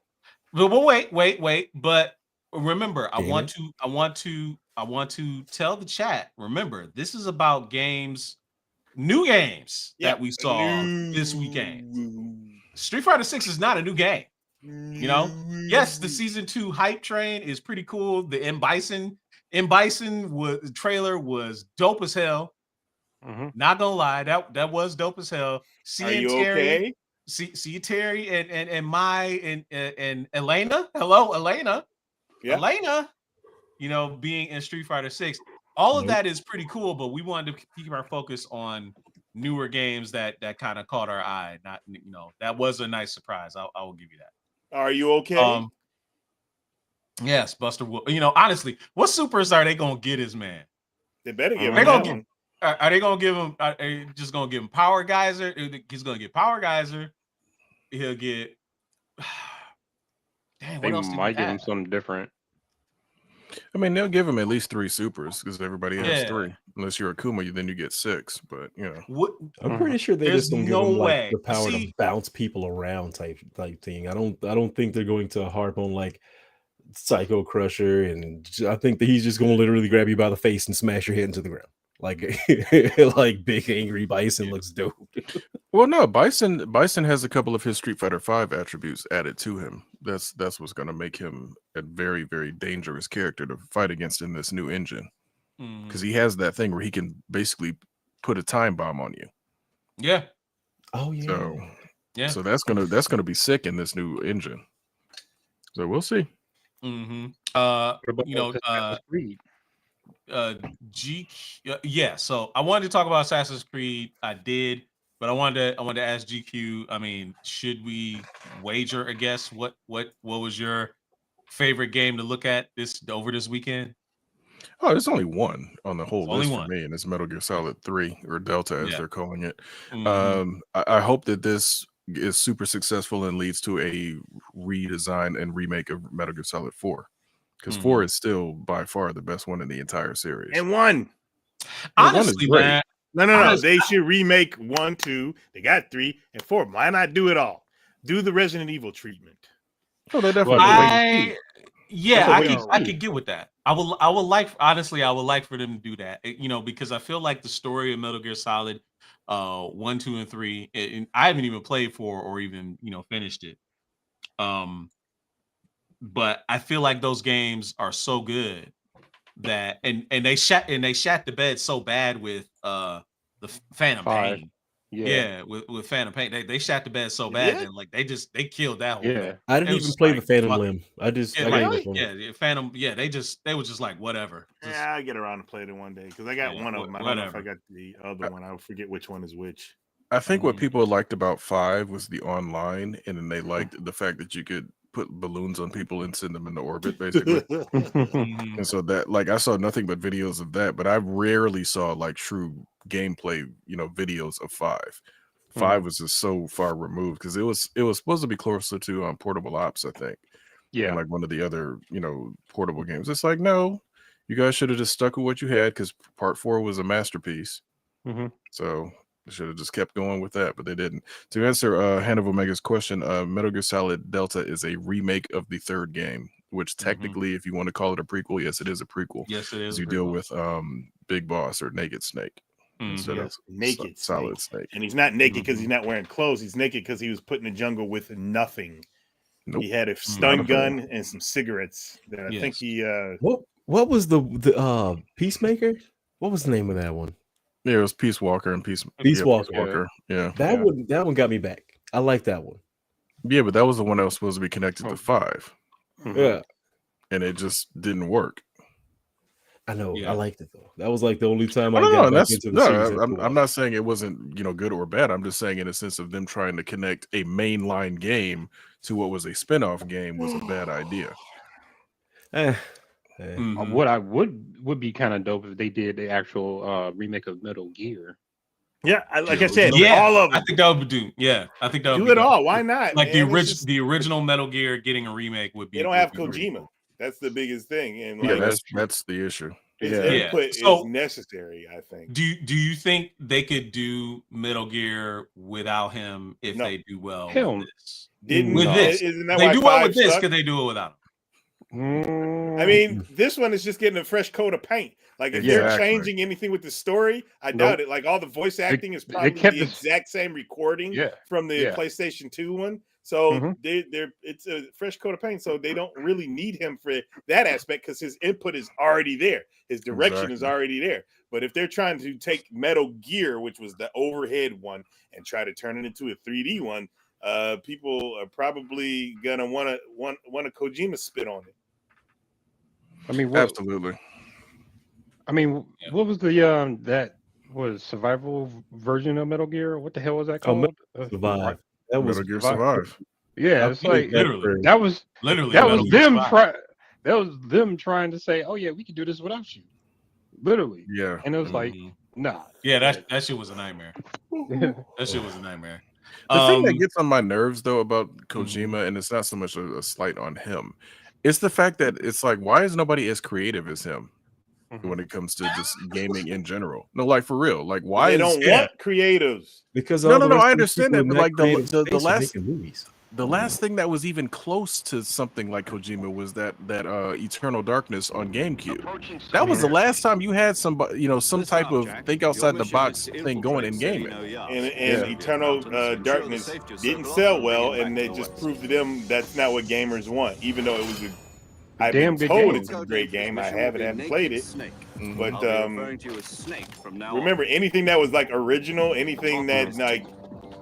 But wait. But remember, I want to tell the chat. Remember, this is about games. New games that we saw this weekend. Street Fighter 6 is not a new game. Yes, the season 2 hype train is pretty cool. The M Bison trailer was dope as hell. Not gonna lie, that was dope as hell. See Terry and Elena. Hello, Elena. Yeah. Elena. Being in Street Fighter 6. All of that is pretty cool, but we wanted to keep our focus on newer games that kind of caught our eye. Not, that was a nice surprise. I will give you that. Are you okay? Yes, Buster. Honestly, what supers are they gonna get his man? They better give him They that gonna one. Are they gonna give him? Are they just gonna give him Power Geyser? He's gonna get Power Geyser. He'll get. Dang, They what else did might he give him have? something different. I mean, they'll give him at least 3 supers because everybody has Yeah. 3. Unless you're a Kuma, then you get 6. But What? I'm pretty sure they There's just don't give no them like way. the power See- to bounce people around type thing. I don't think they're going to harp on like Psycho Crusher, and I think that he's just going to literally grab you by the face and smash your head into the ground. Like like big angry Bison looks dope. well, no, Bison has a couple of his Street Fighter V attributes added to him. That's what's going to make him a very, very dangerous character to fight against in this new engine. Because he has that thing where he can basically put a time bomb on you. Yeah. Oh yeah. So Yeah. so that's gonna be sick in this new engine. So we'll see. Mm-hmm. What about Assassin's Creed? Yeah. So I wanted to talk about Assassin's Creed. I did, but I wanted to ask GQ. I mean, should we wager a guess? What was your favorite game to look at over this weekend? Oh, there's only one on the whole Only list one. for me, and it's Metal Gear Solid 3 or Delta as Yeah. they're calling it. Mhm. I hope that this is super successful and leads to a redesign and remake of Metal Gear Solid 4. Because 4 is still by far the best one in the entire series. And 1. Honestly, great. man. No. Honestly, They should remake 1, 2. They got 3 and 4. Why not do it all? Do the Resident Evil treatment. Oh, they definitely. I could get with that. I would like for them to do that. Because I feel like the story of Metal Gear Solid 1, 2, and 3, and I haven't even played 4 or even finished it. But I feel like those games are so good that and they shat the bed so bad with the Phantom 5. Pain. Yeah. Yeah, with Phantom Pain, they shat the bed so bad that like they killed that whole thing. I didn't It was even just play like, the Phantom fuck- Limb. I just Yeah, I like, gave up on it. yeah, Phantom. Yeah, they were just like whatever. Just- Yeah, I'll get around to playing it one day because I got Yeah, one of them. I don't know if I whatever. got the other one. I forget which one is which. I think what people liked about 5 was the online, and then they liked the fact that you could put balloons on people and send them into orbit, basically. Mhm. And so that, like, I saw nothing but videos of that, but I rarely saw like true gameplay, videos of 5. 5 was just so far removed because it was supposed to be closer to Portable Ops, I think. Yeah. And like one of the other, portable games. It's like, no, you guys should have just stuck with what you had because part 4 was a masterpiece. Mhm. So they should have just kept going with that, but they didn't. To answer Hand of Omega's question, Metal Gear Solid Delta is a remake of the 3rd game, which technically, if you want to call it a prequel, yes, it is a prequel. Yes, it is. You a deal prequel. with Big Boss or Naked Snake instead Yes, of Naked Solid Snake. And he's not naked because he's not wearing clothes. He's naked because he was put in the jungle with nothing. Nope. He had a Not stun at all. gun and some cigarettes. That I think Yes. he What was the Peacemaker? What was the name of that one? Yeah, it was Peace Walker and Peace Walker. Walker. Yeah. That one got me back. I like that one. Yeah, but that was the one that was supposed to be connected to 5. Mhm. Yeah, And it just didn't work. I know. Yeah. I liked it though. That was like the only time I No, got back that's into the series. after a I'm while. not saying it wasn't good or bad. I'm just saying in a sense of them trying to connect a mainline game to what was a spin-off game was a bad idea. Mhm. What I would be kind of dope if they did the actual remake of Metal Gear. like I said, Yeah, all of I them. think that would do. Yeah, I think that would Do be it dope. all. Why not? Like man? the It's just- original Metal Gear getting a remake would be. they don't have would be pretty Kojima. cool. That's the biggest thing. And Yeah, like, that's the issue. his Yeah. input So- is necessary, I think. Do you think they could do Metal Gear without him if No. they do well Hell with this? With No. this, isn't that They why do well 5 with this stuck? because they do it without him. I mean, this one is just getting a fresh coat of paint. Like if they're Exactly. changing anything with the story, I doubt it. Like all the voice acting is they probably kept the this- exact same recording Yeah. from the Yeah. PlayStation 2 one. So Mhm. it's a fresh coat of paint. So they don't really need him for that aspect because his input is already there. His direction is Exactly. already there. But if they're trying to take Metal Gear, which was the overhead one, and try to turn it into a 3D one, people are probably gonna want a Kojima spit on it. I mean, Absolutely. what was the survival version of Metal Gear. What the hell was that Oh, called? Survive. That was Metal Gear Survive. Yeah, I it's played like literally. that was Literally, that Metal was Gear them Survive. that was them trying to say, oh yeah, we can do this without you. Literally. Yeah. And it was like, Mhm. nah. Yeah, that shit was a nightmare. That shit was a nightmare. The thing that gets on my nerves though about Kojima, Mhm. and it's not so much a slight on him, it's the fact that it's like, why is nobody as creative as him when it comes to just gaming in general? No, like for real. Like why They is don't want creatives. because No, all no, the no, rest I of these understand people that, in but like creative the space are last making movies. the last thing that was even close to something like Kojima was that Eternal Darkness on GameCube. That was the last time you had somebody, you know, some type of think outside the box thing going in gaming. And Eternal Darkness didn't sell well, and they just proved to them that's not what gamers want. Even though it was I've damn been good told game. it's a great game. I haven't played it. Mhm. But remember, anything that was like original, anything that like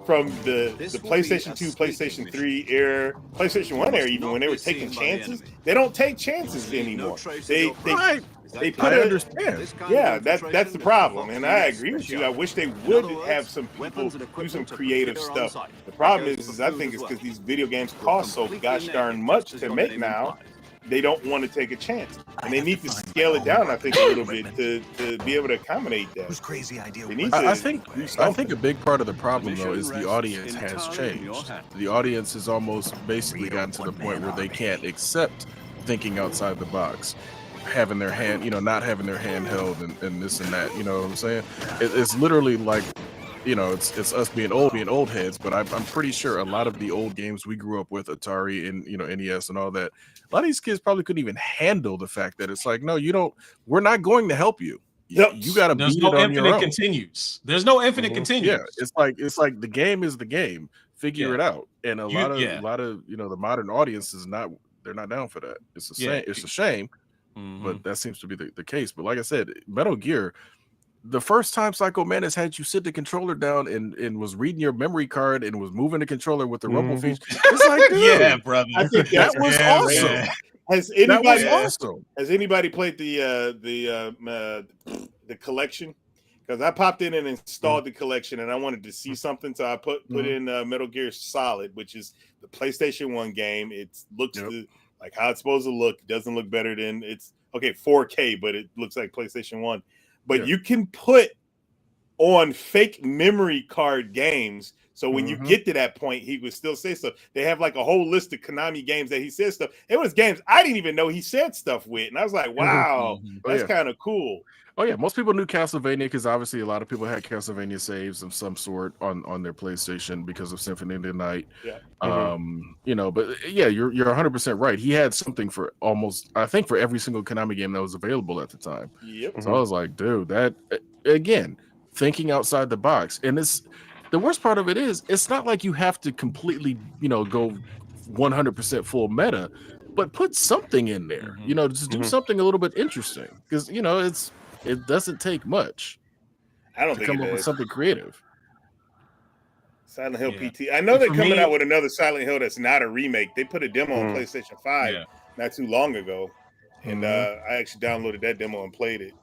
from the PlayStation 2, PlayStation 3 era, PlayStation 1 era, even when they were taking chances, they don't take chances anymore. They put I it. understand. Yeah, that's the problem, and I agree with you. I wish they would have some people do some creative stuff. The problem is I think it's because these video games cost so gosh darn much to make now. They don't want to take a chance, and they need to scale it down. I think a little bit to be able to accommodate that. Crazy idea. They need to I do think something. a big part of the problem though is the audience has changed. The audience has almost basically gotten to the point where they can't accept thinking outside the box, having their hand, you know, not having their hand held and this and that. You know what I'm saying? It's literally like, you know, it's us being old heads, but I'm pretty sure a lot of the old games we grew up with, Atari and, you know, NES and all that, a lot of these kids probably couldn't even handle the fact that it's like, no, you don't, we're not going to help you. Yep. You got to There's beat no it on your infinite own. continues. There's no infinite continues. Yeah, it's like the game is the game. Figure it out. And a lot of you know, the modern audience is not, they're not down for that. It's a shame, but that seems to be the case. But like I said, Metal Gear, the first time Psycho Mantis had you sit the controller down and was reading your memory card and was moving the controller with the rumble feature, it's like, dude, Yeah, brother. I think that was awesome. man. Has That was anybody awesome. has anybody played the collection? Because I popped in and installed the collection, and I wanted to see something, so I put in Metal Gear Solid, which is the PlayStation 1 game. It looks like how it's supposed to look. It doesn't look better than 4K, but it looks like PlayStation 1. But you can put on fake memory card games. So when you get to that point, he would still say stuff. They have like a whole list of Konami games that he said stuff. It was games I didn't even know he said stuff with. And I was like, wow, that's kind of cool. Oh yeah, most people knew Castlevania because obviously a lot of people had Castlevania saves of some sort on their PlayStation because of Symphony of the Night. Yeah. You know, but yeah, you're 100% right. He had something for almost, I think, for every single Konami game that was available at the time. Yep. So I was like, dude, that again, thinking outside the box. And the worst part of it is, it's not like you have to completely, you know, go 100% full meta, but put something in there. You know, just do something a little bit interesting because you know it doesn't take much. I don't to think come it up with does. something creative. Silent Hill PT. I know they're coming out with another Silent Hill that's not a remake. They put a demo on PlayStation 5 not too long ago, and I actually downloaded that demo and played it.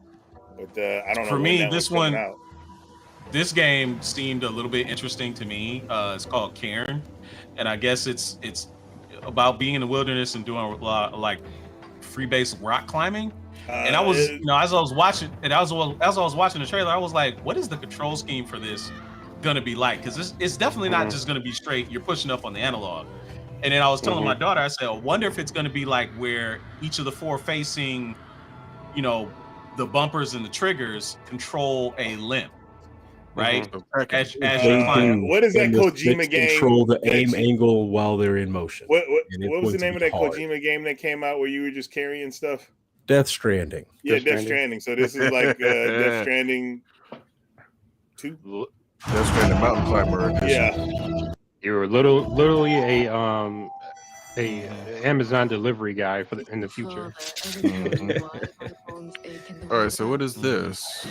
But I don't know. For when me, that this one's coming one, out. this game seemed a little bit interesting to me. It's called Cairn, and I guess it's about being in the wilderness and doing a lot of, like free-based rock climbing. And I was, you know, as I was watching the trailer, I was like, what is the control scheme for this gonna be like? Because it's definitely not just gonna be straight, you're pushing up on the analog. And then I was telling my daughter, I said, I wonder if it's gonna be like where each of the four facing, you know, the bumpers and the triggers control a limb, right? As you climb. What is that Kojima game? Control the aim angle while they're in motion. What was the name of that Kojima game that came out where you were just carrying stuff? Death Stranding. Yeah, Death Stranding. So this is like Death Stranding 2. Death Stranding Mountain Climber Edition. Yeah. You're literally a Amazon delivery guy in the future. All right, so what is this?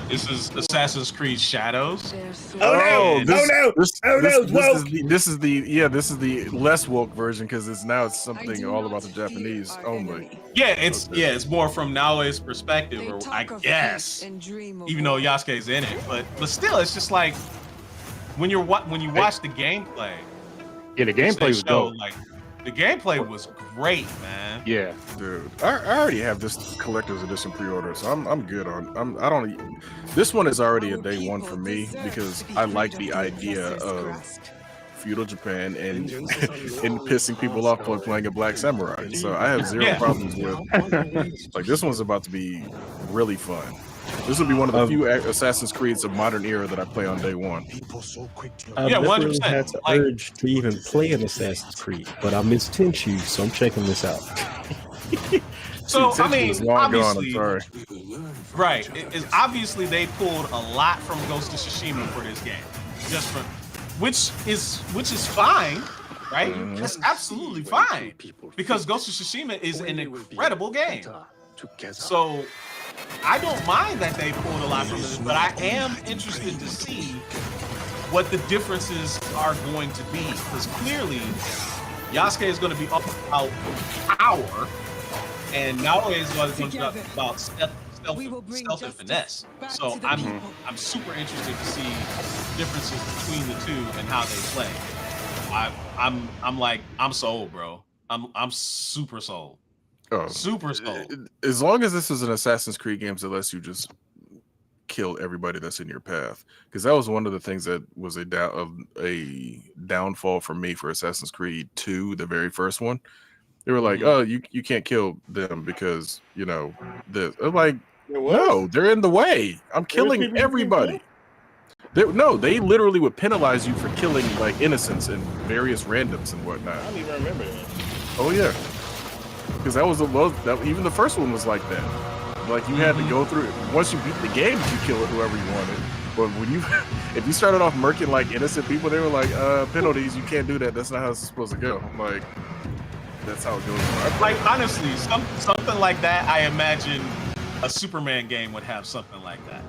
This is Assassin's Creed Shadows. Oh no! This is the less woke version because it's something all about the Japanese only. Yeah, it's more from Naoe's perspective, or I guess, even though Yasuke's in it, but still, it's just like when you watch the gameplay. Yeah, the gameplay was dope. Like the gameplay was great, man. Yeah, dude, I already have this collector's edition pre-order, so I'm good on. This one is already a day one for me because I like the idea of feudal Japan and pissing people off by playing a black samurai. So I have zero problems with. Like this one's about to be really fun. This will be one of the few Assassin's Creeds of modern era that I play on day one. I've never really had the urge to even play an Assassin's Creed, but I miss Tenchu, so I'm checking this out. So I mean, obviously, gone, right? It's obviously they pulled a lot from Ghost of Tsushima for this game, just for which is fine, right? That's absolutely fine because Ghost of Tsushima is an incredible game. So I don't mind that they pulled a lot from this, but I am interested to see what the differences are going to be because clearly Yasuke is going to be up about power, and Naoe is going to be about stealth and finesse. So I'm super interested to see differences between the two and how they play. I'm sold, bro. I'm super sold. Oh, super sold. As long as this is an Assassin's Creed game that lets you just kill everybody that's in your path, because that was one of the things that was a downfall for me for Assassin's Creed 2, the very first one. They were like, "Oh, you can't kill them because this." I'm like, "No, they're in the way. I'm killing everybody." They literally would penalize you for killing like innocents and various randoms and whatnot. I don't even remember that. Oh yeah. Because even the first one was like that. Like you had to go through it. Once you beat the game, you kill it whoever you wanted. But if you started off murking like innocent people, they were like, penalties, you can't do that. That's not how it's supposed to go. I'm like, that's how it goes. Like honestly, something like that, I imagine a Superman game would have something like that.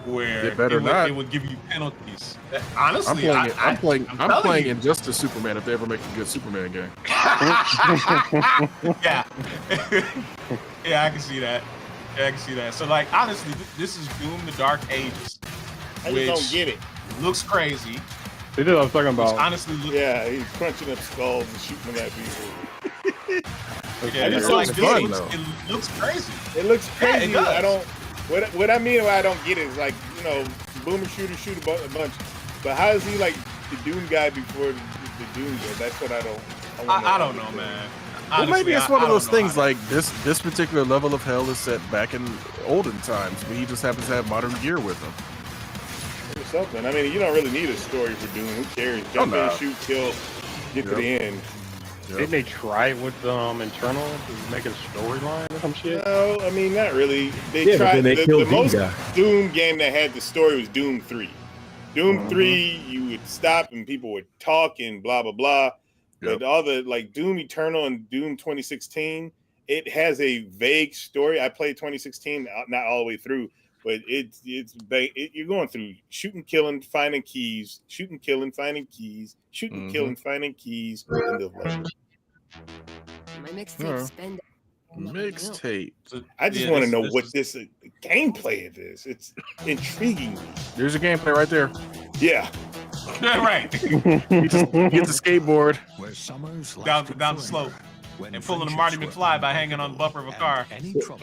Where it would give you penalties. Honestly, I'm playing Injustice Superman if they ever make a good Superman game. Yeah. Yeah, I can see that. So like honestly, this is Doom the Dark Ages. I just don't get it. Looks crazy. They did what I was talking about. Honestly, he's crunching up skulls and shooting them at people. It looks crazy. It looks crazy. Yeah, I don't. What I mean, what I don't get is like boomer shooter shoot a bunch, but how is he like the Doom guy before the Doom guy? That's what I don't know, man. Honestly, well, maybe it's one of those things like this particular level of hell is set back in olden times, but he just happens to have modern gear with him. Or something. I mean, you don't really need a story for Doom. Who cares? Jump in, shoot, kill, get to the end. Didn't they try it with Internal to make a storyline or some shit? No, I mean not really. They tried. The most Doom game that had the story was Doom 3. Doom 3, you would stop and people would talk and blah blah blah. Yep. But all the like Doom Eternal and Doom 2016, it has a vague story. I played 2016, not all the way through, but you're going through shooting, killing, finding keys, shooting, killing, finding keys, shooting, killing, finding keys. End of life. My mixtape Mixtape. I just want to know what this gameplay of this. It's intriguing me. There's your gameplay right there. Yeah. Right. You just get the skateboard down the slope and pulling a Marty McFly by hanging on the bumper of a car.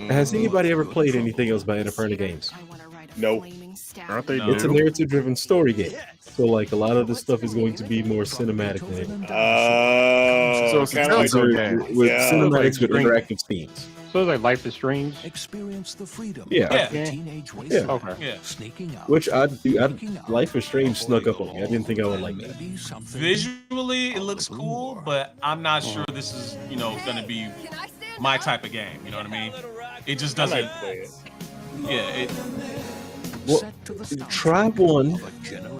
Has anybody ever played anything else by Annapurna Games? Nope. Aren't they? It's a narrative-driven story game, so like a lot of the stuff is going to be more cinematic than it. So it's kind of like with cinematics with interactive scenes. So it's like Life is Strange. Experience the freedom. Yeah. Teenage ways sneaking out. Which Life is Strange snuck up on me. I didn't think I would like that. Visually, it looks cool, but I'm not sure this is, going to be my type of game. You know what I mean? It just doesn't. Well, try one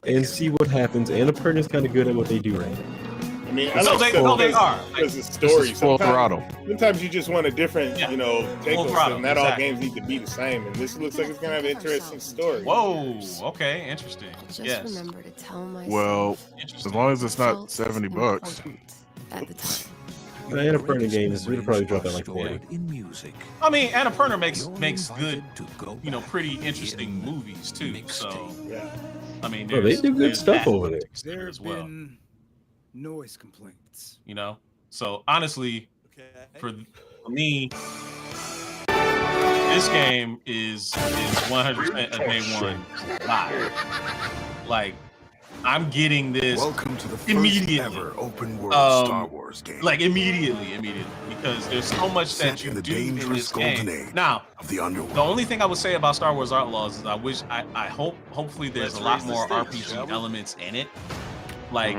and see what happens. Annapurna is kind of good at what they do right now. I mean, I So like they are. because the This story. is full throttle. Sometimes you just want a different, Yeah. take Full on throttle, stuff. Not all exactly. games need to be the same, and this looks like it's gonna have an interesting story. Whoa. Okay. Interesting. Just Yes. remember to tell myself Well, as Interesting. long as it's not felt $70. important at the time. The Annapurna games, we'd probably drop that like 40. In music. I mean, Annapurna makes You're good, invited to go pretty back interesting in the movies too. So, mixtape. Yeah. I mean, Oh, they there's- do good there's stuff that over there. There as have well. been noise complaints. So honestly, Okay. for me, this game is 100% a day one live. Like, I'm getting this Welcome to the first immediately. ever open world Star Wars game. like immediately, because there's so much that Set you in the do in dangerous this golden game. age Now, of the underworld. the only thing I would say about Star Wars Outlaws is I hopefully there's a lot more RPG elements in it, like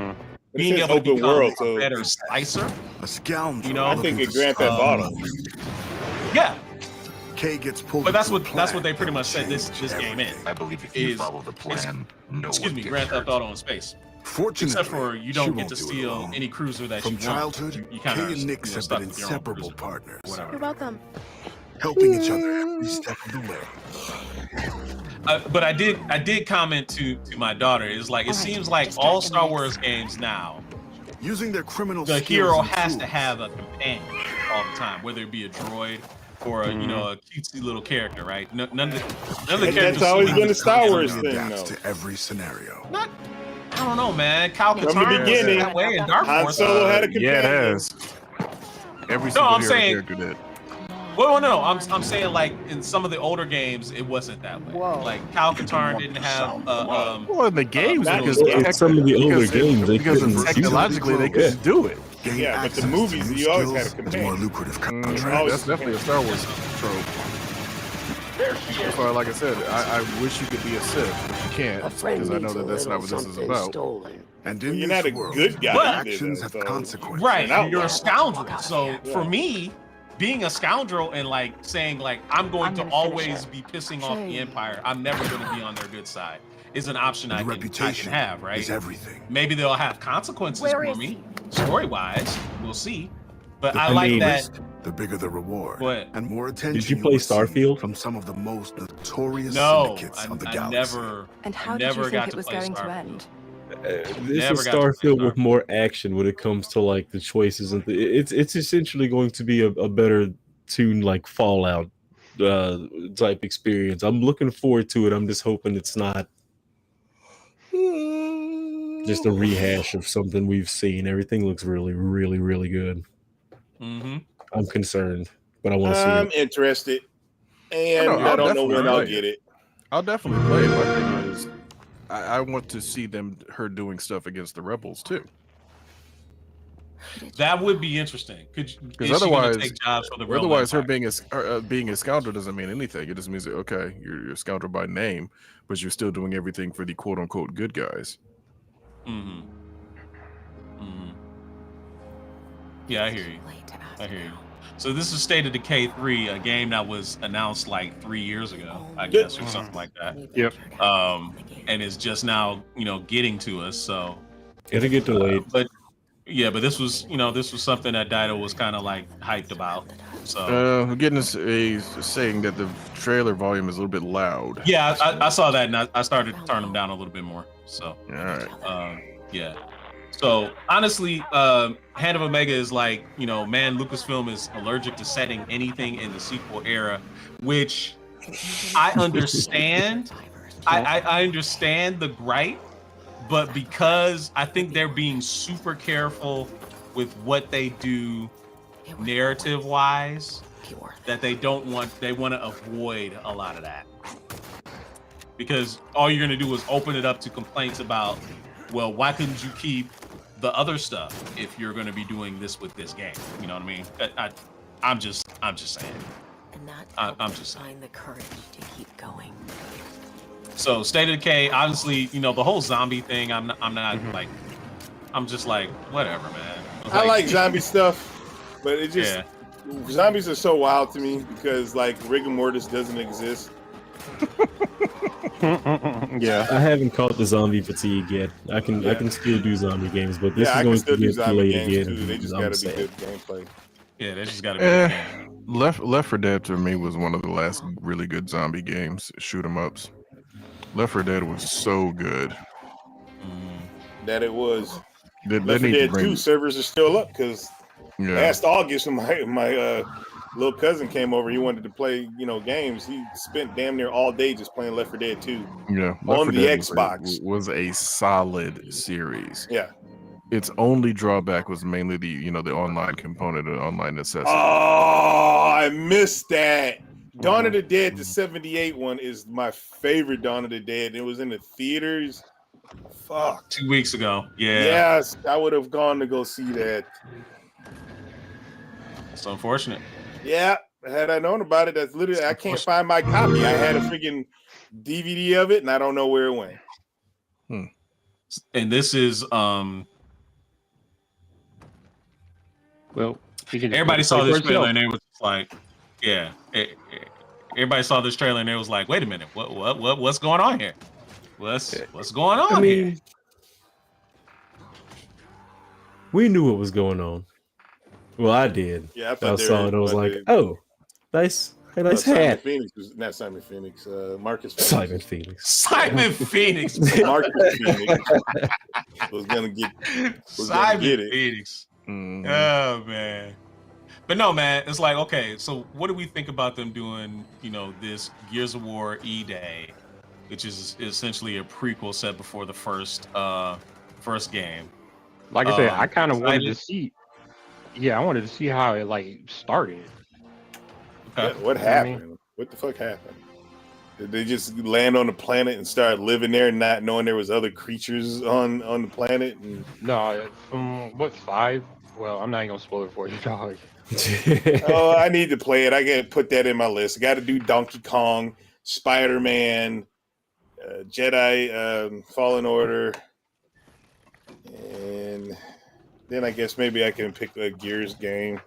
being says able to open become world, a so- better slicer. A scoundrel. You know, I think looking it for Grand Theft Star Auto. Wars. Yeah, Kay gets pulled. but that's into a what they plan pretty that much said will this change game is. everything. I believe if you Is- follow the plan, no Excuse one me, gets Grand Theft hurt. Auto in space. Fortunately, Except for you she don't get won't to do it steal alone. any cruiser that From you want. childhood, You Kay kinda, and Nix have stuck been with your own inseparable cruiser. partners, Whatever. You're welcome. helping each other every step of the way. But I did comment to my daughter. It's like it seems like all Star Wars games now, Using their criminal the skills hero and has to tools. have a companion all the time, whether it be a droid or a cutesy little character, right? None of the And characters. that's always seem been to a Star be Wars on thing, there. Adapts though. to every scenario. Not, I don't know, man. Cal From the Katarn was beginning, that way in Dark Han Force. Solo had a Yeah, companion. it has. Every single I'm hero saying- character did. Well, no, I'm saying like in some of the older games, it wasn't that way. Like Cal Katarn didn't have Well, in the games, not because in some of the older games, they because couldn't do technologically they it. couldn't do it. Gain Yeah, but the access to movies, new you always had a skills and companion. more lucrative Mhm, contracts. That's definitely a Star Wars trope. That's why, like I said, I wish you could be a Sith, but you can't, because I know that that's not what this is about. And Well, in you're this not a world, good guy But- either, actions though, have so- consequences. right. An outlaw. You're a scoundrel. So Yeah. for me, being a scoundrel and like saying like I'm going to always be pissing off the Empire, I'm never going to be on their good side, is an option I And can reputation have, right? is everything. Maybe they'll have consequences Where for is me, story wise. We'll see. But The I bigger like the that. risk, the bigger the reward. What? And more attention. Did you play receive Starfield? from some of the most notorious No, syndicates of the I galaxy? never. And how I did never you got think to it was play going to Starfield. end? This Never is got to play Starfield with Starfield. more action when it comes to like the choices and it's essentially going to be a better tuned like Fallout type experience. I'm looking forward to it. I'm just hoping it's not just a rehash of something we've seen. Everything looks really, really, really good. Mm-hmm. I'm concerned, but I want to see I'm it. interested, and No, I I'll don't know when definitely I'll play get it. I'll definitely play it. My thing is, I want to see her doing stuff against the rebels too. That would be interesting. Because Is she gonna otherwise, take jobs for the real otherwise her Empire? being a scoundrel doesn't mean anything. It just means that, okay, you're a scoundrel by name, but you're still doing everything for the quote unquote good guys. Mm-hmm. Mm-hmm. Yeah, I hear you. I hear you. So this is State of Decay 3, a game that was announced like 3 years ago, I guess, or something like that. Yep. And is just now, getting to us. So It'll get delayed. but this was, something that Dido was kind of like hyped about. So We're getting a saying that the trailer volume is a little bit loud. yeah, I saw that, and I started to turn them down a little bit more. So All right. yeah. So honestly, Hand of Omega is like, man, Lucasfilm is allergic to setting anything in the sequel era, which I understand. I understand the gripe, but because I think they're being super careful with what they do narrative wise, that they want to avoid a lot of that. Because all you're going to do is open it up to complaints about, well, why couldn't you keep the other stuff if you're going to be doing this with this game? You know what I mean? I'm just saying. I'm just saying. Find the courage to keep going. So State of Decay, obviously, the whole zombie thing. I'm not like, I'm just like, whatever, man. I like zombie stuff, but it just zombies are so wild to me because like rigor mortis doesn't exist. Yeah, I haven't caught the zombie fatigue yet. I can still do zombie games, but this Yeah, is I can going still to do get zombie delayed games again. too. They just I'm got to be sad. good gameplay. Yeah, they just got to be good game. Left 4 Dead to me was one of the last really good zombie games, shoot 'em ups. Left 4 Dead was so good. That it was. They Left 4 need to Dead bring 2 servers are still up because last August when my little cousin came over, he wanted to play games. He spent damn near all day just playing Left 4 Dead 2 Left on 4 the Dead Xbox. was a solid series. Yeah. Its only drawback was mainly the online component and online necessity. Oh, I missed that. Dawn of the Dead, the 78 one, is my favorite Dawn of the Dead. It was in the theaters. Fuck. 2 weeks ago. Yeah. Yes, I would have gone to go see that. It's unfortunate. Yeah, had I known about it, that's literally I can't find my copy. I had a freaking DVD of it, and I don't know where it went. And this is well, everybody saw this trailer and it was like, yeah. Everybody saw this trailer and it was like, wait a minute, what's going on here? What's going on here? We knew what was going on. Well, I did. Yeah, I saw it. I was like, "Oh, nice, nice hat." Not Simon Phoenix. Marcus. Simon Phoenix. Simon Phoenix. Marcus Phoenix was gonna get. Simon it. Phoenix. Oh man. But no, man, it's like, okay, so what do we think about them doing, this Gears of War E-Day, which is essentially a prequel set before the first game. Like I said, I kind of wanted to see. Yeah, I wanted to see how it started. Okay. What happened? What the fuck happened? Did they just land on the planet and start living there, not knowing there was other creatures on the planet? And... No, what 5? Well, I'm not even gonna spoil it for you, dog. Oh, I need to play it. I gotta put that in my list. I got to do Donkey Kong, Spider-Man, Jedi, Fallen Order, and then I guess maybe I can pick a Gears game.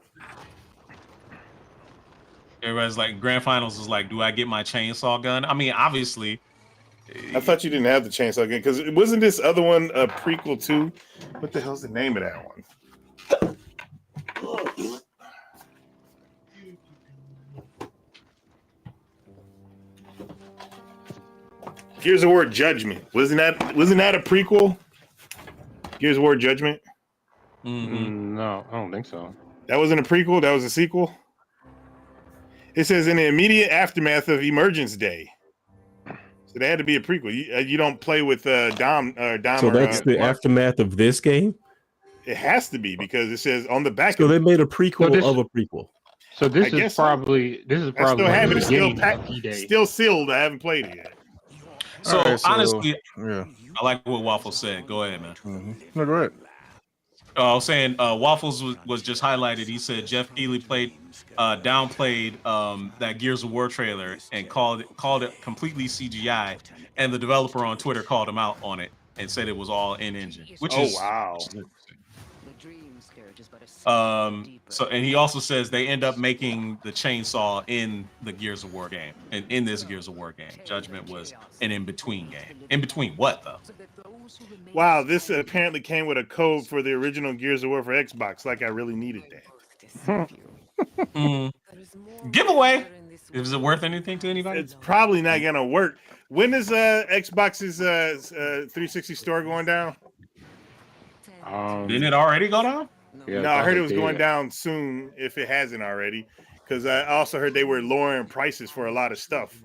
Everybody's like, Grand Finals is like, do I get my chainsaw gun? I mean, obviously. I thought you didn't have the chainsaw gun because wasn't this other one a prequel too? What the hell's the name of that one? Gears of War Judgment. Wasn't that a prequel? Gears of War Judgment? No, I don't think so. That wasn't a prequel. That was a sequel. It says in the immediate aftermath of Emergence Day. So they had to be a prequel. You don't play with Dom. So that's the aftermath of this game. It has to be because it says on the back. So they made a prequel of a prequel. So this is probably. I still have it. It's still sealed. I haven't played it yet. So, honestly, yeah, I like what Waffles said. Go ahead, man. No, go ahead. I was saying Waffles was just highlighted. He said Jeff Keighley downplayed that Gears of War trailer and called it completely CGI, and the developer on Twitter called him out on it and said it was all in engine. Which is wow. So and he also says they end up making the chainsaw in the Gears of War game, and in this Gears of War game, Judgment was an in-between game. In between what though? Wow, this apparently came with a code for the original Gears of War for Xbox. Like I really needed that. Giveaway. Is it worth anything to anybody? It's probably not gonna work. When is Xbox's 360 store going down? Didn't it already go down? Yeah, no, I heard it was going down soon if it hasn't already. Because I also heard they were lowering prices for a lot of stuff.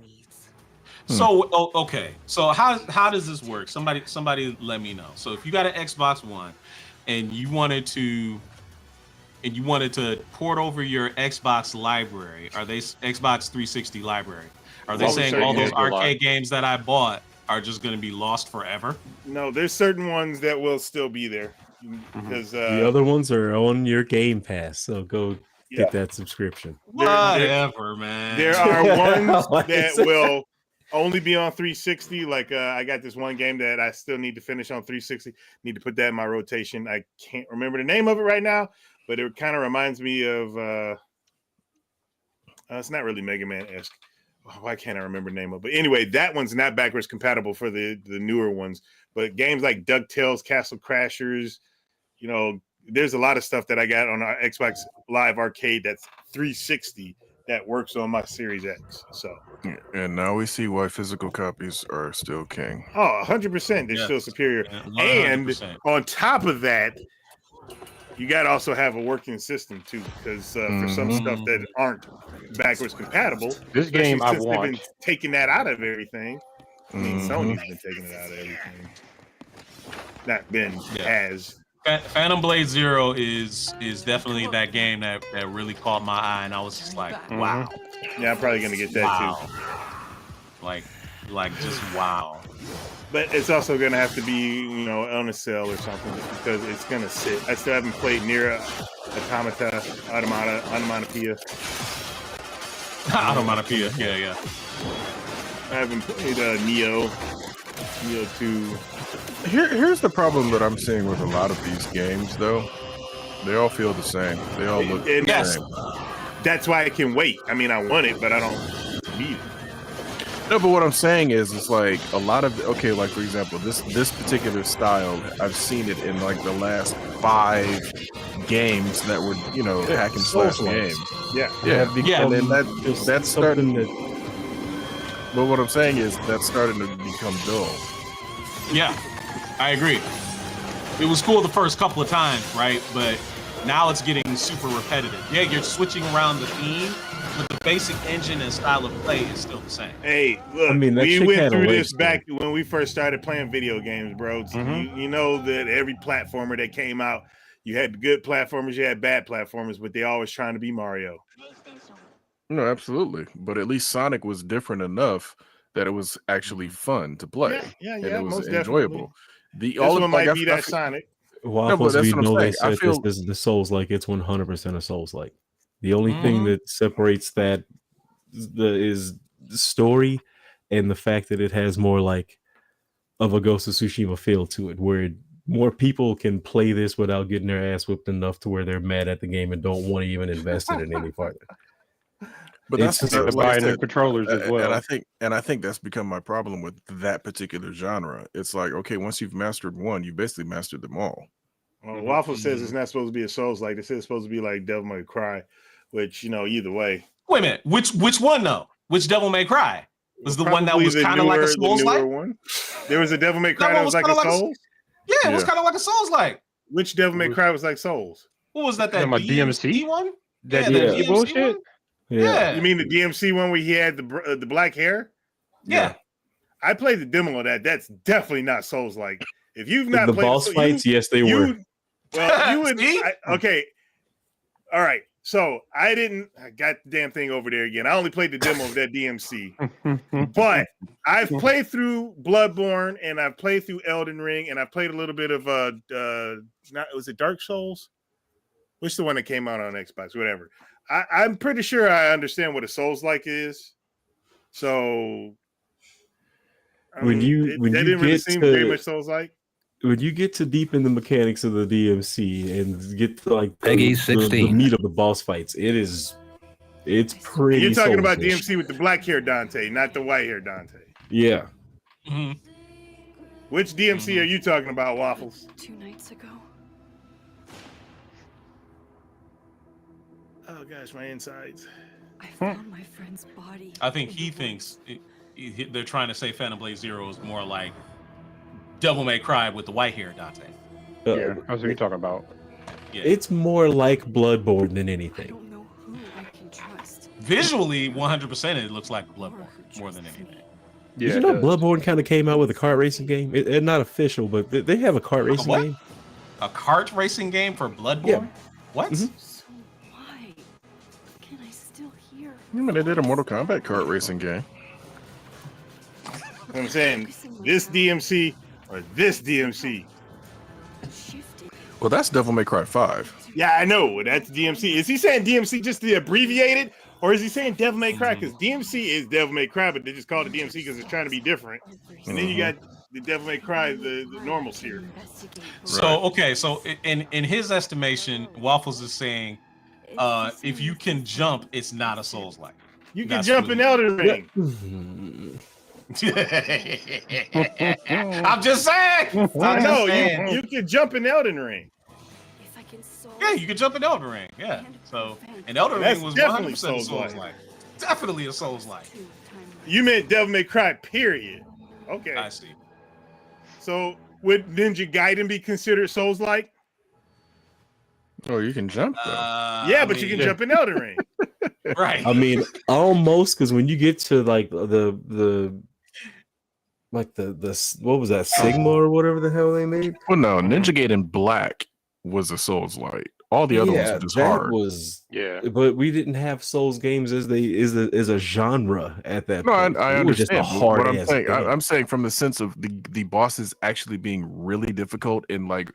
So okay, so how does this work? Somebody let me know. So if you got an Xbox One and you wanted to port over your Xbox library, are they Xbox 360 library? Are they saying all those arcade games that I bought are just going to be lost forever? No, there's certain ones that will still be there because the other ones are on your Game Pass. So go get that subscription. Whatever, man. There are ones that will only be on 360. Like I got this one game that I still need to finish on 360. Need to put that in my rotation. I can't remember the name of it right now, but it kind of reminds me of it's not really Mega Man-esque. why can't I remember the name of it? But anyway, that one's not backwards compatible for the newer ones. But games like DuckTales, Castle Crashers, you know, there's a lot of stuff that I got on our Xbox Live Arcade that's 360 that works on my Series X. So, and now we see why physical copies are still king. Oh, 100%. They're still superior. 100%. And on top of that, you got to also have a working system too, because for some stuff that aren't backwards compatible, this game I want. They've been taking that out of everything. I mean, Sony's been taking it out of everything. Not been, has. Phantom Blade Zero is definitely that game that really caught my eye, and I was just like, wow. Yeah, I'm probably gonna get that too. Like just wow. But it's also gonna have to be, you know, on a sale or something, just because it's gonna sit. I still haven't played Nier Automata, Automatopoeia. Automatopoeia, yeah. I haven't played Neo 2. Here's the problem that I'm seeing with a lot of these games, though. They all feel the same. They all look the same. That's why I can wait. I mean, I want it, but I don't need it. No, but what I'm saying is, it's like a lot of like for example, this particular style, I've seen it in like the last 5 games that were, you know, hack and slash games. Yeah. And then that's starting to. But what I'm saying is that's starting to become dull. Yeah, I agree. It was cool the first couple of times, right? But now it's getting super repetitive. Yeah, you're switching around the theme, but the basic engine and style of play is still the same. Hey, look, we went through this back when we first started playing video games, bro. You know that every platformer that came out, you had good platformers, you had bad platformers, but they always trying to be Mario. No, absolutely. But at least Sonic was different enough that it was actually fun to play. Yeah, and it was most enjoyable. This one might be that Sonic. Waffles, we know they said this is the Souls-like. It's 100% a Souls-like. The only thing that separates that is the story and the fact that it has more like of a Ghost of Tsushima feel to it, where more people can play this without getting their ass whipped enough to where they're mad at the game and don't want to even invest in it any farther. But that's buying the controllers as well. And I think that's become my problem with that particular genre. It's like, okay, once you've mastered one, you basically mastered them all. Well, Waffle says it's not supposed to be a Souls-like. They said it's supposed to be like Devil May Cry, which, you know, either way. Wait a minute, which one though? Which Devil May Cry? Was the one that was kind of like a Souls-like? There was a Devil May Cry that was like a Souls? Yeah, it was kind of like a Souls-like. Which Devil May Cry was like Souls? What was that? That DMC one? That DMC bullshit? Yeah. You mean the DMC one where he had the black hair? Yeah. I played the demo of that. That's definitely not Souls-like. If you've not the played boss fights, yes, they were. Well, you would. Okay. All right. So I got the damn thing over there again. I only played the demo of that DMC, but I've played through Bloodborne and I've played through Elden Ring and I've played a little bit of was it Dark Souls? Which the one that came out on Xbox? Whatever. I'm pretty sure I understand what a Souls-like is. So when you didn't really seem very much Souls-like. When you get to deep in the mechanics of the DMC and get to like Peggy 16, the meat of the boss fights, it's pretty. You're talking about DMC with the black hair Dante, not the white hair Dante. Yeah. Which DMC are you talking about, Waffles? 2 nights ago. Oh gosh, my insides. I found my friend's body. I think he thinks they're trying to say Phantom Blade Zero is more like Devil May Cry with the white hair Dante. Yeah, that's what you're talking about. Yeah. It's more like Bloodborne than anything. I don't know who I can trust. Visually, 100% it looks like Bloodborne more than anything. Yeah, you know, Bloodborne kind of came out with a kart racing game. It's not official, but they have a kart racing game. A kart racing game for Bloodborne? Yeah. What? So why can I still hear? They did a Mortal Kombat kart racing game. I'm saying this DMC or this DMC. Well, that's Devil May Cry 5. Yeah, I know. That's DMC. Is he saying DMC just to abbreviate it? Or is he saying Devil May Cry? Because DMC is Devil May Cry, but they just call it DMC because it's trying to be different. And then you got the Devil May Cry, the normal series. So, okay. So in his estimation, Waffles is saying if you can jump, it's not a Souls-like. You can jump in Elden Ring. I'm just saying. I know you can jump in Elden Ring. Yeah, you can jump in Elden Ring. Yeah. So, and Elden Ring was 100% Souls-like. Definitely a Souls-like. You meant Devil May Cry, period. Okay. I see. So, would Ninja Gaiden be considered Souls-like? Oh, you can jump though. Yeah, but you can jump in Elden Ring. Right. I mean, almost, because when you get to like the what was that, Sigma or whatever the hell they made? Well, no, Ninja Gaiden Black was a Souls-like. All the other ones were just hard. But we didn't have Souls games as a genre at that point. I understand. What I'm saying, I'm saying from the sense of the bosses actually being really difficult and like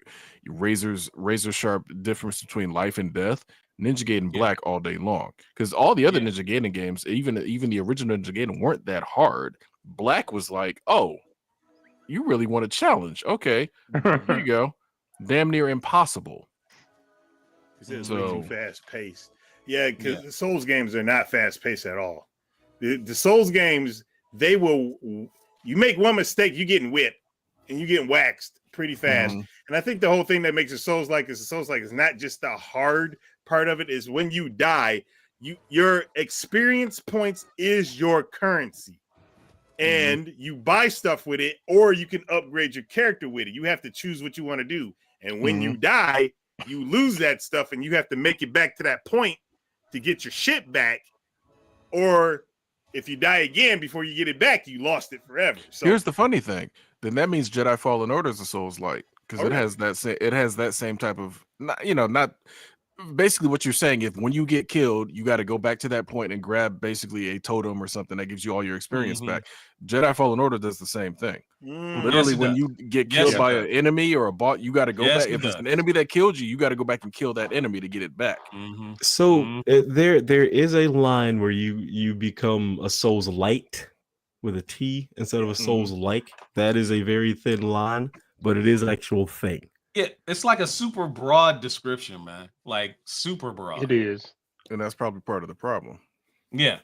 razor sharp difference between life and death. Ninja Gaiden Black all day long, because all the other Ninja Gaiden games, even the original Ninja Gaiden, weren't that hard. Black was like, oh, you really want a challenge? Okay, here you go. Damn near impossible. It's way too fast paced. Yeah, because the Souls games are not fast paced at all. The Souls games, they will. You make one mistake, you're getting whipped and you're getting waxed pretty fast. And I think the whole thing that makes it Souls-like is not just the hard part of it. Is when you die, your experience points is your currency. And you buy stuff with it, or you can upgrade your character with it. You have to choose what you want to do. And when you die, you lose that stuff, and you have to make it back to that point to get your shit back. Or if you die again before you get it back, you lost it forever. So here's the funny thing. Then that means Jedi Fallen Order is a Souls-like, because it has that same type of not basically what you're saying. If when you get killed, you got to go back to that point and grab basically a totem or something that gives you all your experience back. Jedi Fallen Order does the same thing. Literally, when you get killed by an enemy or a bot, you got to go back. If it's an enemy that killed you, you got to go back and kill that enemy to get it back. So there is a line where you become a Souls light with a T instead of a Souls like. That is a very thin line, but it is an actual thing. Yeah, it's like a super broad description, man. Like super broad. It is, and that's probably part of the problem. Yeah.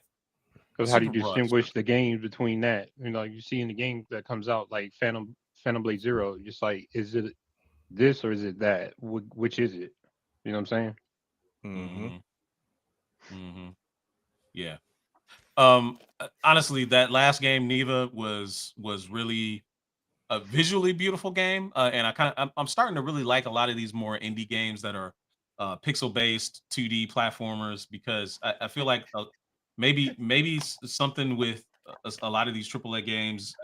Because how do you distinguish the games between that? Like you see in the game that comes out, like Phantom Blade Zero, just like, is it this or is it that? Which is it? You know what I'm saying? Yeah. Honestly, that last game, Neva, was really a visually beautiful game, and I'm starting to really like a lot of these more indie games that are pixel based 2D platformers, because I feel like maybe something with a lot of these AAA games,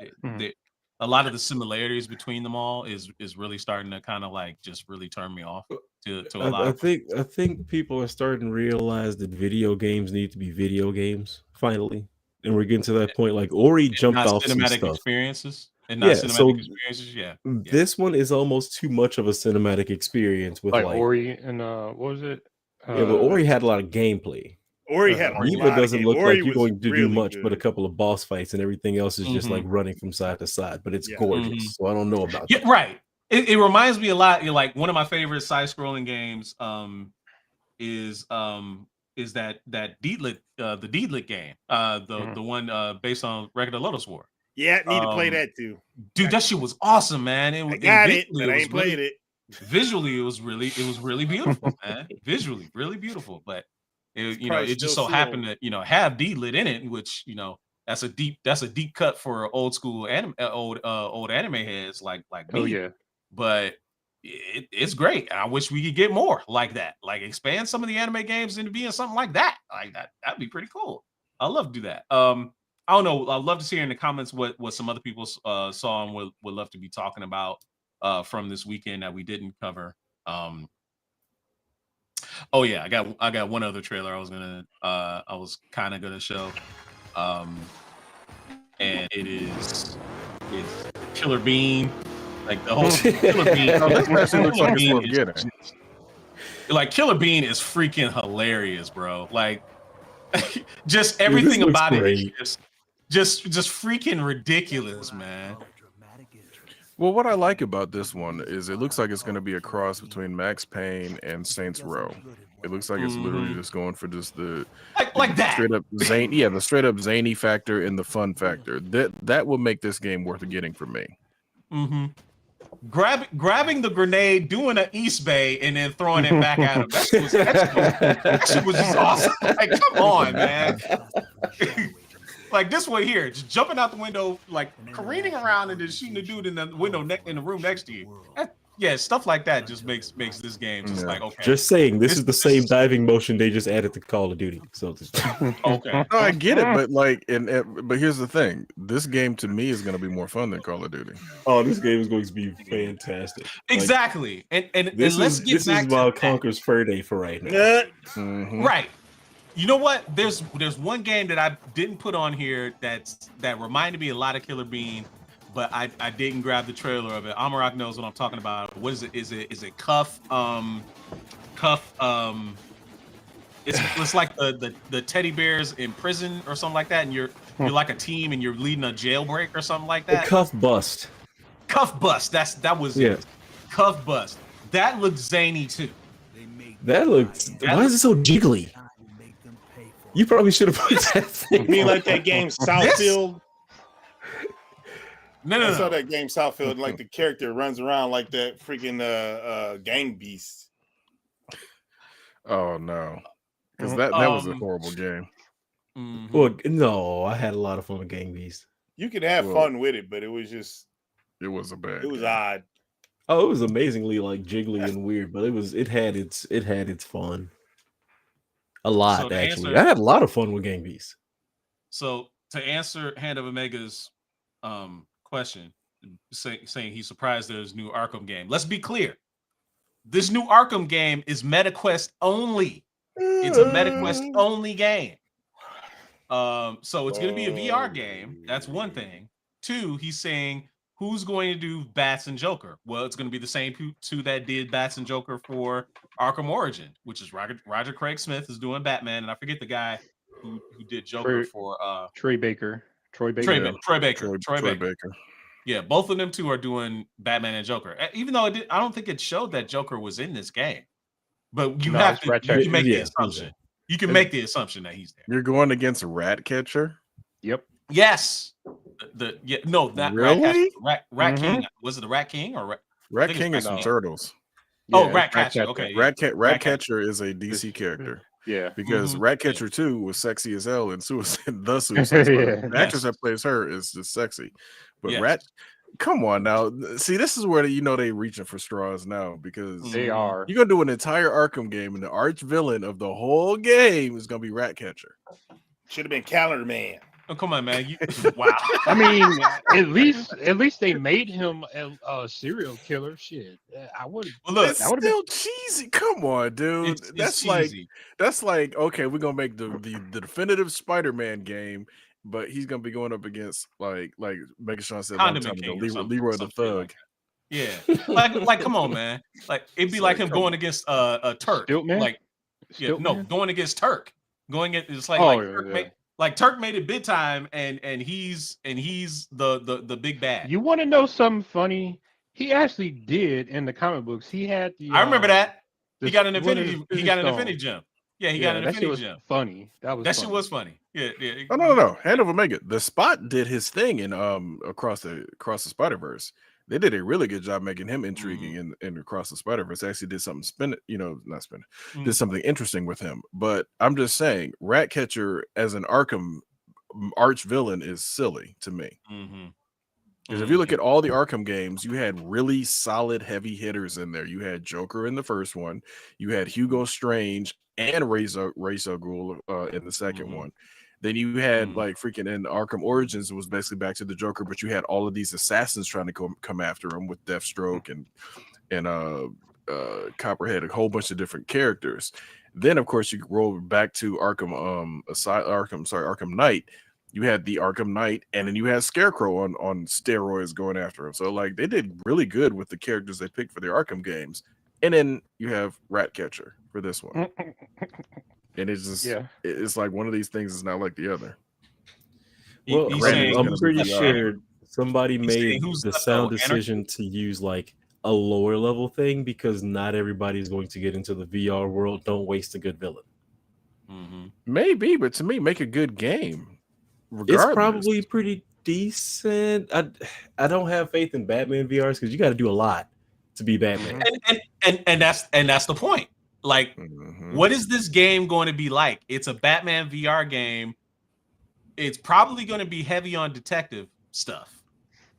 a lot of the similarities between them all is really starting to kind of like just really turn me off to a lot. I think people are starting to realize that video games need to be video games finally, and we're getting to that point. Like Ori jumped off some cinematic stuff. experiences. And not cinematic experiences, This one is almost too much of a cinematic experience with like Ori and what was it? But Ori had a lot of gameplay. Ori had a Neva lot doesn't of look Ori like you're going to really do much good. but a couple of boss fights, and everything else is just like running from side to side. But it's gorgeous, so I don't know about that. Right. It reminds me a lot. Like one of my favorite side-scrolling games is that Deedlit, the Deedlit game, the one based on regular Lotus War. Yeah, need to play that too. Dude, that shit was awesome, man. I got it, but I ain't played it. Visually, it was really beautiful, man. Visually, really beautiful. But it just so happened to have Deedlit in it, which that's a deep cut for old school old anime heads like me. Oh yeah. But it's great. I wish we could get more like that. Like expand some of the anime games into being something like that. Like that. That'd be pretty cool. I'd love to do that. I don't know. I'd love to see in the comments what some other people saw and would love to be talking about from this weekend that we didn't cover. Oh yeah, I got one other trailer I was kind of gonna show, and it's Killer Bean, like the whole Killer Bean. Like Killer Bean is freaking hilarious, bro. Like just everything about it is just freaking ridiculous, man. Well, what I like about this one is it looks like it's going to be a cross between Max Payne and Saints Row. It looks like it's literally just going for just the like that straight up zany, the straight up zany factor and the fun factor. That will make this game worth getting for me. Grabbing the grenade, doing an East Bay, and then throwing it back at him. That shit was just awesome. Like, come on, man. Like this one here, just jumping out the window, like careening around and just shooting the dude in the window in the room next to you. Yeah, stuff like that just makes this game just like okay. Just saying, this is the same diving motion they just added to Call of Duty. So okay, no, I get it, but like, but here's the thing: this game to me is going to be more fun than Call of Duty. Oh, this game is going to be fantastic. Exactly, like, and this let's is get this back is to Wild Conker's Fur Day for right now. Right. You know what? There's one game that I didn't put on here that reminded me a lot of Killer Bean, but I didn't grab the trailer of it. Amarak knows what I'm talking about. What is it? Is it Cuff? It's like the teddy bears in prison or something like that, and you're like a team and you're leading a jailbreak or something like that. The Cuff Bust. Cuff Bust. That was it. Cuff Bust. That looked zany too. That looks. Why is it so jiggly? You probably should have put that thing. You mean like that game Southfield? No. I saw that game Southfield, and like the character runs around like that freaking gang beast. Oh no, because that was a horrible game. Well, no, I had a lot of fun with Gang Beast. You could have fun with it, but it was just it was a bad. It was odd. Oh, it was amazingly like jiggly and weird, but it had its fun. A lot actually. I had a lot of fun with Gang Beast. So to answer Hand of Omega's question, saying he's surprised there's a new Arkham game. Let's be clear. This new Arkham game is MetaQuest only. It's a MetaQuest only game. So it's going to be a VR game. That's one thing. Two, he's saying who's going to do Bats and Joker? Well, it's going to be the same two that did Bats and Joker for Arkham Origin, which is Roger Craig Smith is doing Batman, and I forget the guy who did Joker for Troy Baker. Troy Baker. Yeah, both of them two are doing Batman and Joker. Even though I don't think it showed that Joker was in this game, but you can make the assumption. You can make the assumption that he's there. You're going against Ratcatcher. Yep. Yes. Really? Rat King. Was it the Rat King or Rat King is from Turtles? Oh, Ratcatcher. Okay. Ratcatcher is a DC character. Yeah. Because Ratcatcher 2 was sexy as hell in the Suicide Squad. The actress that plays her is just sexy. But come on now. See, this is where they reaching for straws now because they are. You're gonna do an entire Arkham game and the arch villain of the whole game is gonna be Ratcatcher. Should have been Calendar Man. Oh, come on, man. Wow. I mean, at least they made him a serial killer. Shit. I would. Well, look, it's still cheesy. Come on, dude. That's like okay, we're gonna make the definitive Spider-Man game, but he's gonna be going up against like Megatron said long time ago, Leroy the Thug. Yeah, like come on, man. Like it'd be like him going against a Turk. Going against Turk. Going at it's like Turk made it big time, and he's the big bad. You want to know something funny? He actually did in the comic books. He had the. I remember that he got an Infinity. He got an Infinity Gem. Yeah, he got an Infinity Gem. Funny. That shit was funny. Yeah. Oh no. Hand of Omega. The Spot did his thing in across the Spider-Verse. They did a really good job making him intriguing in Across the Spider-Verse. Actually did something did something interesting with him. But I'm just saying, Ratcatcher as an Arkham arch villain is silly to me. Because if you look at all the Arkham games, you had really solid heavy hitters in there. You had Joker in the first one, you had Hugo Strange and Ra's al Ghul in the second one. Then you had like freaking in Arkham Origins, it was basically back to the Joker, but you had all of these assassins trying to come after him with Deathstroke and Copperhead, a whole bunch of different characters. Then of course you roll back to Arkham Knight. You had the Arkham Knight, and then you had Scarecrow on steroids going after him. So like they did really good with the characters they picked for their Arkham games. And then you have Ratcatcher for this one. And it's just it's like one of these things is not like the other. Well, I'm pretty sure somebody made the sound decision to use like a lower level thing because not everybody's going to get into the VR world. Don't waste a good villain. Maybe, but to me, make a good game. It's Regardless. probably pretty decent. I don't have faith in Batman VRs because you got to do a lot to be Batman. And that's the point. Like, what is this game going to be like? It's a Batman VR game. It's probably going to be heavy on detective stuff,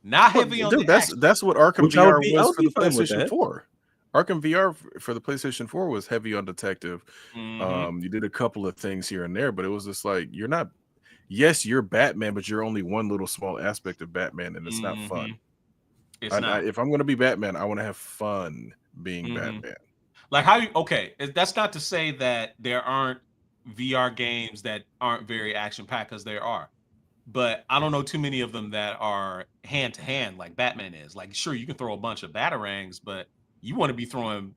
not heavy on. That's what Arkham VR was for the PlayStation 4. Arkham VR for the PlayStation 4 was heavy on detective. You did a couple of things here and there, but it was just like you're not. Yes, you're Batman, but you're only one little small aspect of Batman, and it's not fun. It's not. If I'm going to be Batman, I want to have fun being Batman. Like how you? Okay, that's not to say that there aren't VR games that aren't very action packed, because there are. But I don't know too many of them that are hand to hand like Batman is. Like, sure, you can throw a bunch of batarangs, but you want to be throwing,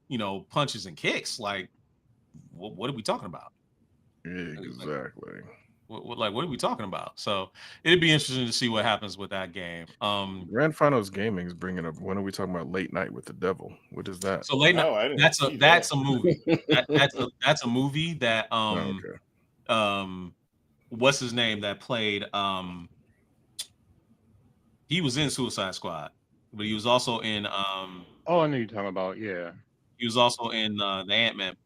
punches and kicks. Like, what are we talking about? Exactly. What are we talking about? So it'd be interesting to see what happens with that game. Grand Finals Gaming is bringing up. When are we talking about Late Night with the Devil? What is that? So Late Night. That's a movie. That's a movie that what's his name that played he was in Suicide Squad, but he was also in I know you're talking about, yeah. He was also in the Ant-Man movies.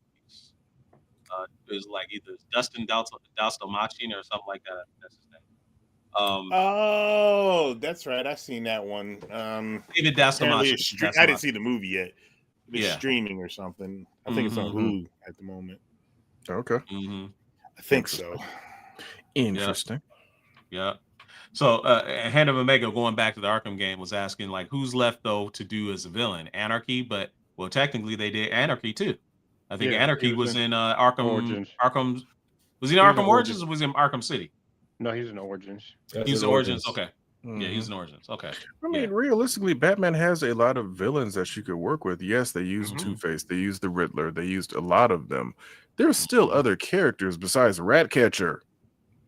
It was like either Dustin Dalstomachin or something like that. That's his name. Oh, that's right. I've seen that one. David Dalstomachin. I didn't see the movie yet. It's streaming or something. I think it's on Hulu at the moment. Okay. I think so. Interesting. Yeah. So, Hand of Omega, going back to the Arkham game, was asking like, who's left though to do as a villain? Anarchy, but technically they did Anarchy too. I think Anarchy was in Arkham Origins. Was he in Arkham Origins or was he in Arkham City? No, he's in Origins. He's in Origins. Okay. Yeah, he's in Origins. Okay. I mean, realistically, Batman has a lot of villains that you could work with. Yes, they used Two-Face, they used the Riddler, they used a lot of them. There's still other characters besides Ratcatcher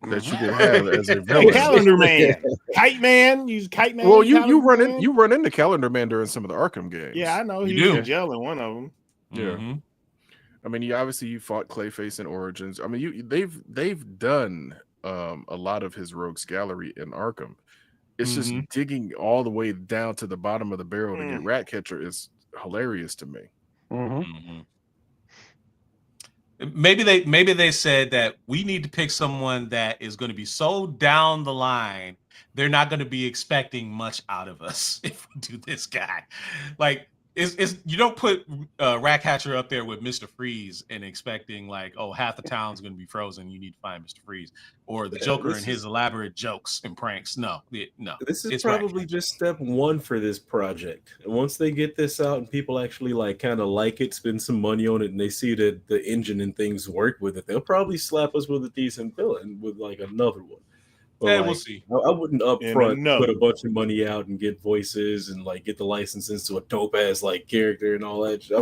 that you could have as a villain. Calendar Man, Kite Man, use Kite Man. Well, you run into Calendar Man during some of the Arkham games. Yeah, I know he was in jail in one of them. Yeah. I mean, you fought Clayface in Origins. I mean, they've done a lot of his rogues gallery in Arkham. It's just digging all the way down to the bottom of the barrel to get Ratcatcher is hilarious to me. Maybe they said that we need to pick someone that is going to be so down the line they're not going to be expecting much out of us if we do this guy. Like, you don't put Ratcatcher up there with Mr. Freeze and expecting like, oh, half the town's going to be frozen. You need to find Mr. Freeze or the Joker and his elaborate jokes and pranks. No. This is probably just step one for this project. And once they get this out and people actually like kind of like it, spend some money on it, and they see that the engine and things work with it, they'll probably slap us with a decent villain with like another one. But yeah, we'll see. I wouldn't upfront put a bunch of money out and get voices and like get the licenses to a dope ass like character and all that. I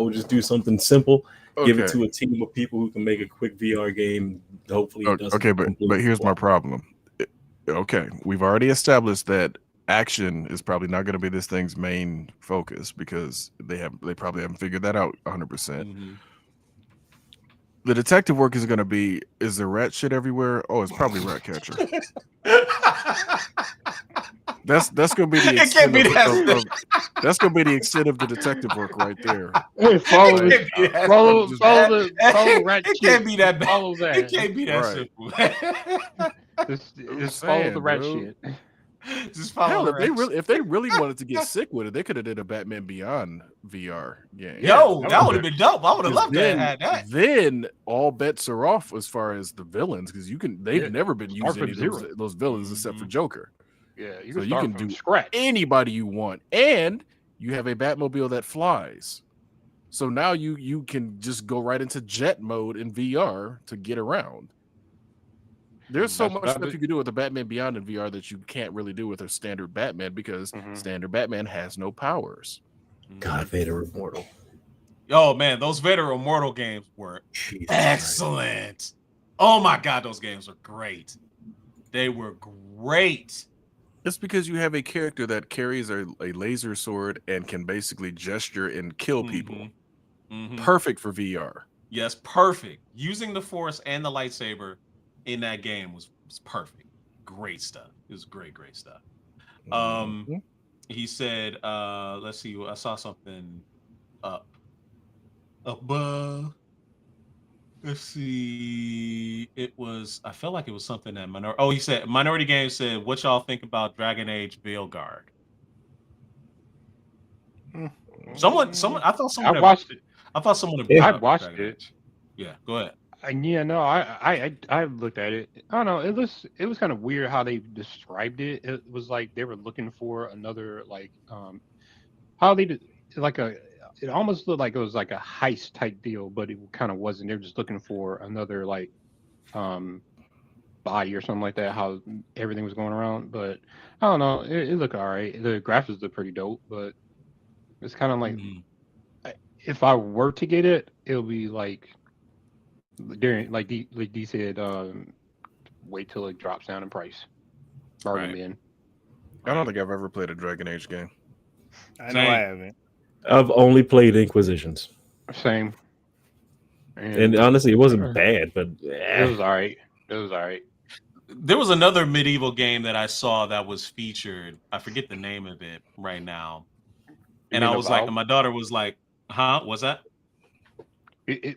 would just do something simple, give it to a team of people who can make a quick VR game. Hopefully, it doesn't. But here's my problem. We've already established that action is probably not going to be this thing's main focus because they probably haven't figured that out 100%. The detective work is going to be, is there rat shit everywhere? Oh, it's probably Ratcatcher. That's going to be the extent that's going to be the extent of the detective work right there. Follow the rat shit. It can't be that bad. Follow that. It can't be that simple. Just follow the rat shit. Just follow the rat if they really wanted to get sick with it, they could have did a Batman Beyond VR game. Yo, that would have been dope. I would have loved to have had that. Then all bets are off as far as the villains because they've never been using any of those villains except for Joker. Yeah, you can do scratch anybody you want, and you have a Batmobile that flies. So now you can just go right into jet mode in VR to get around. There's so much stuff you can do with the Batman Beyond in VR that you can't really do with a standard Batman because standard Batman has no powers. God, Vader Immortal. Oh man, those Vader Immortal games were excellent. Oh my God, those games were great. They were great. It's because you have a character that carries a laser sword and can basically gesture and kill people. Perfect for VR. Yes, perfect. Using the Force and the lightsaber in that game was perfect. Great stuff. It was great stuff. He said, let's see, I saw something up above. Let's see. I felt like it was something that he said Minority Games said, what y'all think about Dragon Age Veilguard? Someone I thought someone I watched it. I thought someone I watched it. Yeah, go ahead. Yeah, no, I looked at it. I don't know. It was kind of weird how they described it. It was like they were looking for another how they did it almost looked like it was like a heist type deal, but it kind of wasn't. They were just looking for another body or something like that. How everything was going around, but I don't know. It looked all right. The graphics look pretty dope, but it's kind of like if I were to get it, it'll be like during like D said, wait till it drops down in price. Bargain bin. I don't think I've ever played a Dragon Age game. I know I haven't. I've only played Inquisitions. Same. And honestly, it wasn't bad, but it was all right. There was another medieval game that I saw that was featured. I forget the name of it right now. And I was like, my daughter was like, huh? What's that?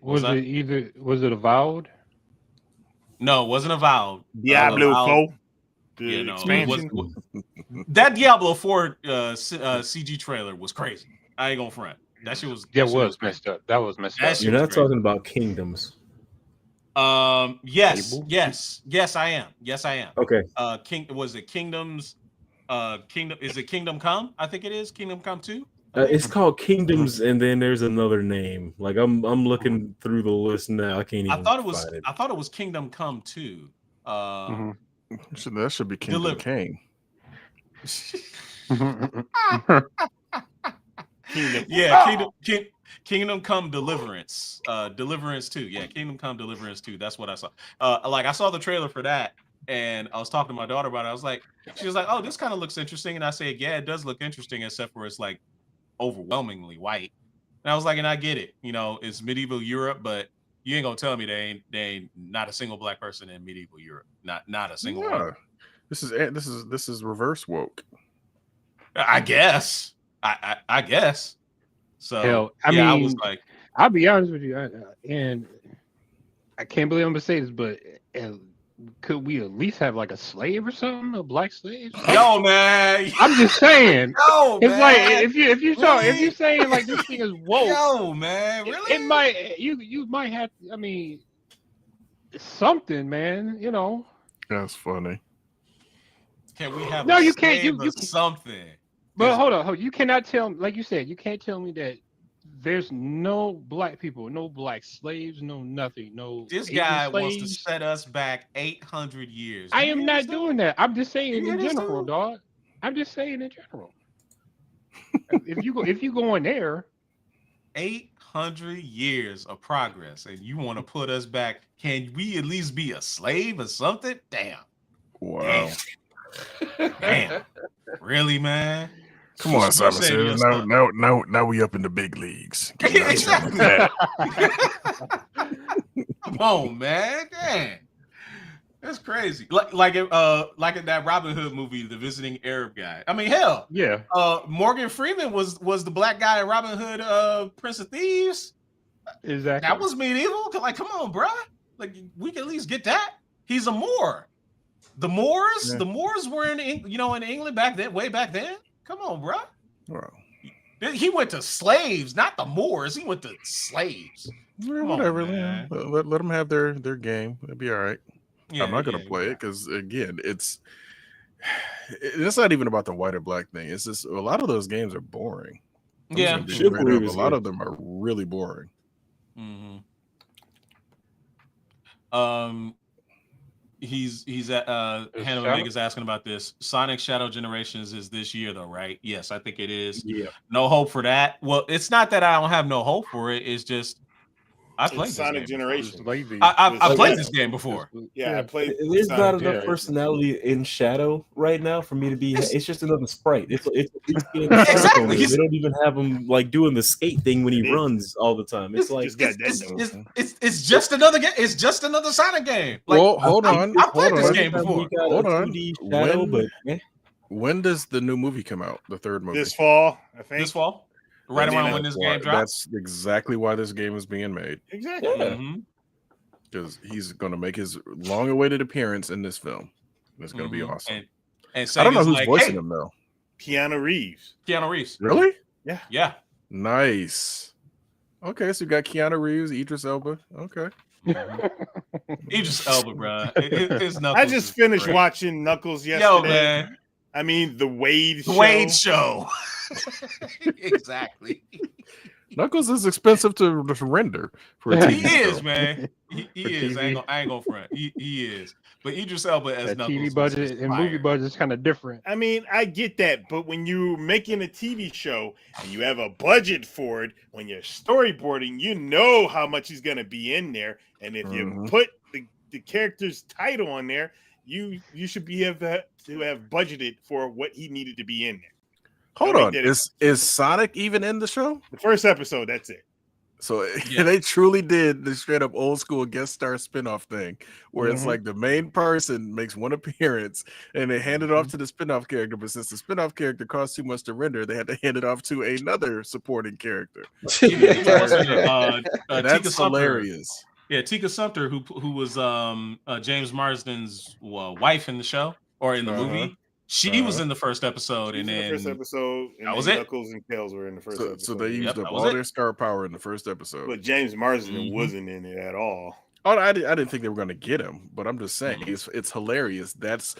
Was it Avowed? No, it wasn't Avowed. Diablo 4. You know, Expansion. That Diablo 4 CG trailer was crazy. I ain't gonna front. That shit was messed up. That was messed up. You're not talking about Kingdoms. Yes, I am. Okay. Was it Kingdoms? Is it Kingdom Come? I think it is Kingdom Come 2. It's called Kingdoms, and then there's another name. Like I'm looking through the list now. I can't even. I thought it was Kingdom Come 2. That should be Kingdom King. Kingdom Come Deliverance. Deliverance 2. Yeah, Kingdom Come Deliverance 2. That's what I saw. I saw the trailer for that, and I was talking to my daughter about it. She was like, oh, this kind of looks interesting. And I said, yeah, it does look interesting, except for it's like overwhelmingly white. And I was like, and I get it. You know, it's medieval Europe, but you ain't gonna tell me they ain't not a single black person in medieval Europe. Not a single one. This is reverse woke. I guess. I guess. So hell, I mean, I was like, I'll be honest with you, and I can't believe I'm gonna say this, but could we at least have like a slave or something, a black slave? Yo, man, I'm just saying. Yo, it's man. Like if you're saying like this thing is woke, yo, man, really? It might you might have. I mean, something, man. You know. That's funny. Can we have? No, you can't. You something. But hold on. You cannot tell me, like you said, you can't tell me that there's no black people, no black slaves, no nothing, no. This guy wants to set us back 800 years. I am not doing that. I'm just saying in general, dog. I'm just saying in general. if you go in there, 800 years of progress, and you want to put us back? Can we at least be a slave or something? Damn. Wow. Damn. Really, man? Come on, Simon says. Now we up in the big leagues. Exactly. Come on, man. Damn. That's crazy. Like in that Robin Hood movie, The Visiting Arab Guy. I mean, hell. Yeah. Morgan Freeman was the black guy in Robin Hood, Prince of Thieves. Exactly. That was medieval. Like, come on, bro. Like, we can at least get that. He's a Moor. The Moors were in England back then, way back then. Come on, bro. Wow. He went to slaves, not the Moors. He went to slaves. Whatever, man. Let them have their game. It'll be all right. Yeah, I'm not gonna play it because again, it's not even about the white or black thing. It's just a lot of those games are boring. Yeah, a lot of them are really boring. Mm-hmm. He's at Hannah Omega's asking about this. Sonic Shadow Generations is this year though, right? Yes, I think it is. Yeah. No hope for that. Well, it's not that I don't have no hope for it. It's just I played this Sonic game. Generation. I played this game before. Yeah, I played. There's not Sonic enough personality in Shadow right now for me to be. It's just another sprite. It's exactly. They don't even have him like doing the skate thing when he runs all the time. It's like it's just another game. It's just another Sonic game. Like, well, hold on. I played this game before. Hold on. Shadow, but when does the new movie come out? The third movie this fall, I think. This fall, right around when this game drops. That's exactly why this game is being made. Exactly. Because he's going to make his long-awaited appearance in this film. It's going to be awesome. And I don't know who's voicing him though. Keanu Reeves. Really? Yeah. Yeah. Nice. Okay, so you got Keanu Reeves, Idris Elba. Okay. Idris Elba, bro. I just finished watching Knuckles yesterday. Yo, man. I mean, the Wade Show. Exactly. Knuckles is expensive to render for a TV He is, show. man. He is. I ain't gonna front. He is. But Idris Elba as Knuckles. TV budget and movie budget is kind of different. I mean, I get that, but when you're making a TV show and you have a budget for it, when you're storyboarding, you know how much is going to be in there, and if you put the character's title on there, you should be able to have budgeted for what he needed to be in there. Hold on, is Sonic even in the show? The first episode, that's it. So they truly did the straight up old school guest star spinoff thing where it's like the main person makes one appearance and they hand it off to the spinoff character. But since the spinoff character costs too much to render, they had to hand it off to another supporting character. That's hilarious. Yeah, Tika Sumpter, who was James Marsden's wife in the show or in the movie. She was in the first episode, and then the first episode, and that was Knuckles and Tails were in the first episode. So they used up all their star power in the first episode. But James Marsden wasn't in it at all. Oh, I didn't think they were going to get him, but I'm just saying it's hilarious. That's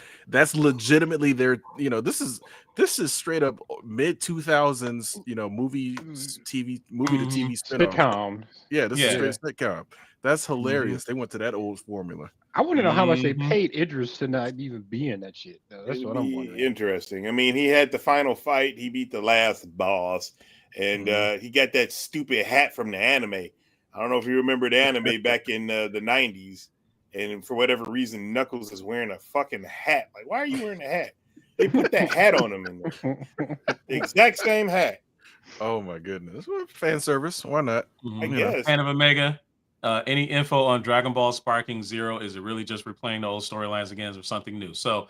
legitimately their. This is straight up mid 2000s. Movie to TV spinoff. Sitcom. Yeah, this is straight sitcom. That's hilarious. They went to that old formula. I want to know how much they paid Idris to not even be in that shit. Though. That's what I'm wondering. Interesting. I mean, he had the final fight. He beat the last boss, and he got that stupid hat from the anime. I don't know if you remember the anime back in the 90s, and for whatever reason, Knuckles is wearing a fucking hat. Like, why are you wearing a hat? They put that hat on him in there. The exact same hat. Oh, my goodness. Well, fan service. Why not? I guess. Fan of Omega. Any info on Dragon Ball Sparking Zero? Is it really just replaying the old storylines again or something new? So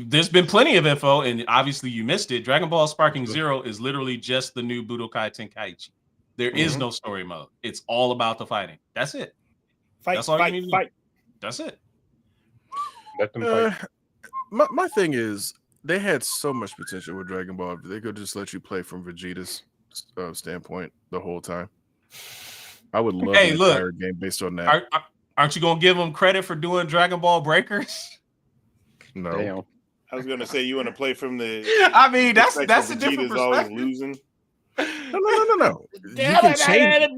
there's been plenty of info, and obviously you missed it. Dragon Ball Sparking Zero is literally just the new Budokai Tenkaichi. There is no story mode. It's all about the fighting. That's it. That's all you need to do. That's it. Let them fight. My thing is, they had so much potential with Dragon Ball. They could just let you play from Vegeta's standpoint the whole time. I would love an entire game based on that. Aren't you gonna give them credit for doing Dragon Ball Breakers? No. Damn. I was gonna say you want to play from the. I mean, that's a different perspective. Always losing. No. You can change.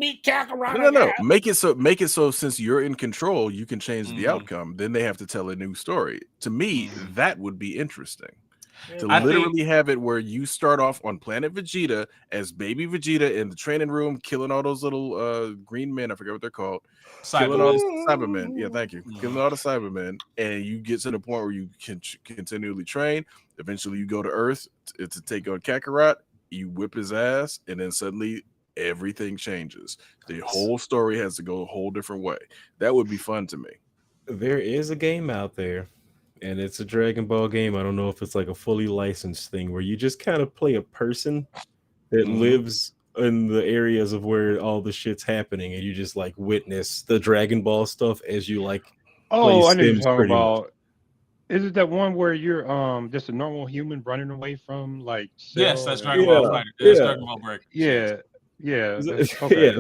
No. Make it so since you're in control, you can change the outcome. Then they have to tell a new story. To me, that would be interesting. To literally have it where you start off on Planet Vegeta as baby Vegeta in the training room, killing all those little green men. I forget what they're called. Killing all the Cybermen. Yeah, thank you. Killing all the Cybermen, and you get to the point where you can continually train. Eventually, you go to Earth to take on Kakarot. You whip his ass, and then suddenly everything changes. The whole story has to go a whole different way. That would be fun to me. There is a game out there, and it's a Dragon Ball game. I don't know if it's like a fully licensed thing where you just kind of play a person that lives in the areas of where all the shit's happening, and you just like witness the Dragon Ball stuff as you like. Oh, I know you're talking about. Is it that one where you're just a normal human running away from like? Yes, that's Dragon Ball Fighter. That's Dragon Ball Breakers. Yeah. Okay.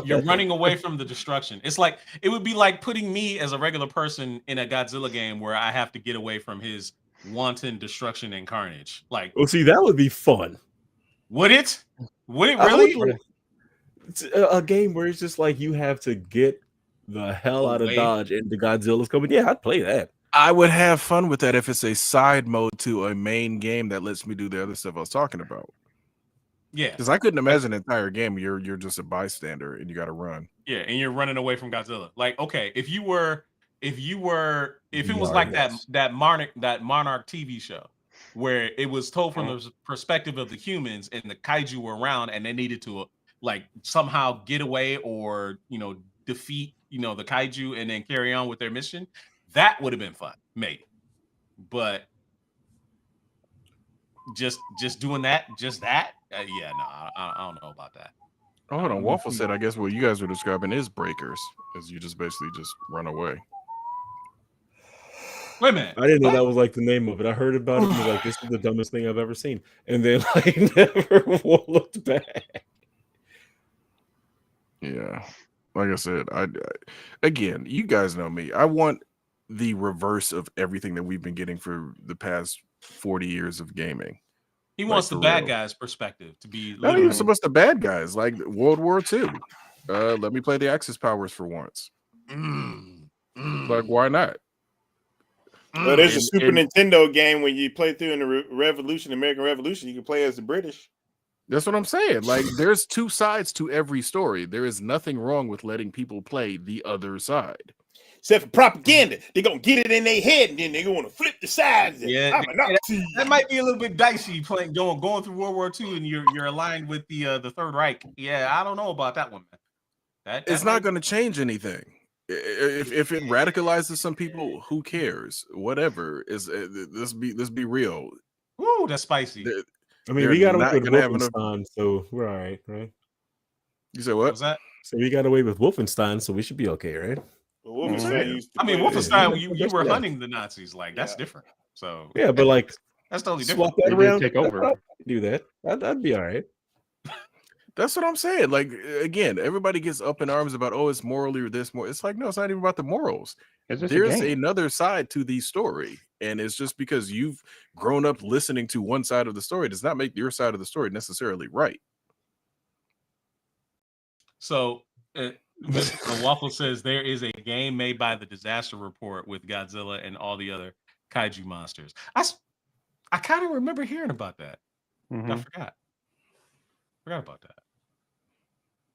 You're running away from the destruction. It's like it would be like putting me as a regular person in a Godzilla game where I have to get away from his wanton destruction and carnage. Like, well, see, that would be fun. Would it? Would it really? It's a game where it's just like you have to get the hell out of Dodge and the Godzilla's coming. Yeah, I'd play that. I would have fun with that if it's a side mode to a main game that lets me do the other stuff I was talking about. Yeah, because I couldn't imagine an entire game. You're just a bystander and you got to run. Yeah, and you're running away from Godzilla. Like, okay, if it was like yes. that Monarch TV show where it was told from the perspective of the humans and the kaiju were around and they needed to like somehow get away or defeat the kaiju and then carry on with their mission, that would have been fun, maybe. But just doing that, yeah, no, I don't know about that. Oh, hold on. Waffle said, I guess what you guys were describing is breakers, is you just basically just run away. Wait a minute. I didn't know that was like the name of it. I heard about it and was like, this is the dumbest thing I've ever seen. And then like never looked back. Yeah. Like I said, again, you guys know me. I want the reverse of everything that we've been getting for the past 40 years of gaming. He wants the bad guys' perspective to be not even so much the bad guys, like World War II. Let me play the Axis powers for once. Like, why not? Well, there's a Super Nintendo game when you play through in the American Revolution, you can play as the British. That's what I'm saying. Like, there's two sides to every story. There is nothing wrong with letting people play the other side. Except for propaganda, they're gonna get it in their head and then they're gonna flip the sides. Yeah, that might be a little bit dicey playing going through World War II and you're aligned with the Third Reich. Yeah, I don't know about that one, man. That it's not going to change anything. If it radicalizes some people, who cares? Whatever is let's be real. Ooh, that's spicy. I mean, we got away with Wolfenstein, so we're all right, right? You said what? Was that? So we got away with Wolfenstein, so we should be okay, right? Wolfenstein, you were hunting the Nazis, like that's different. So yeah, but like that's totally swap different. that around, take over. Do that. That'd be all right. That's what I'm saying. Like, again, everybody gets up in arms about, oh, it's morally or this more. It's like, no, it's not even about the morals. There's another side to the story. And it's just because you've grown up listening to one side of the story does not make your side of the story necessarily right. So Mr. Waffle says there is a game made by the Disaster Report with Godzilla and all the other kaiju monsters. I kind of remember hearing about that. I forgot about that.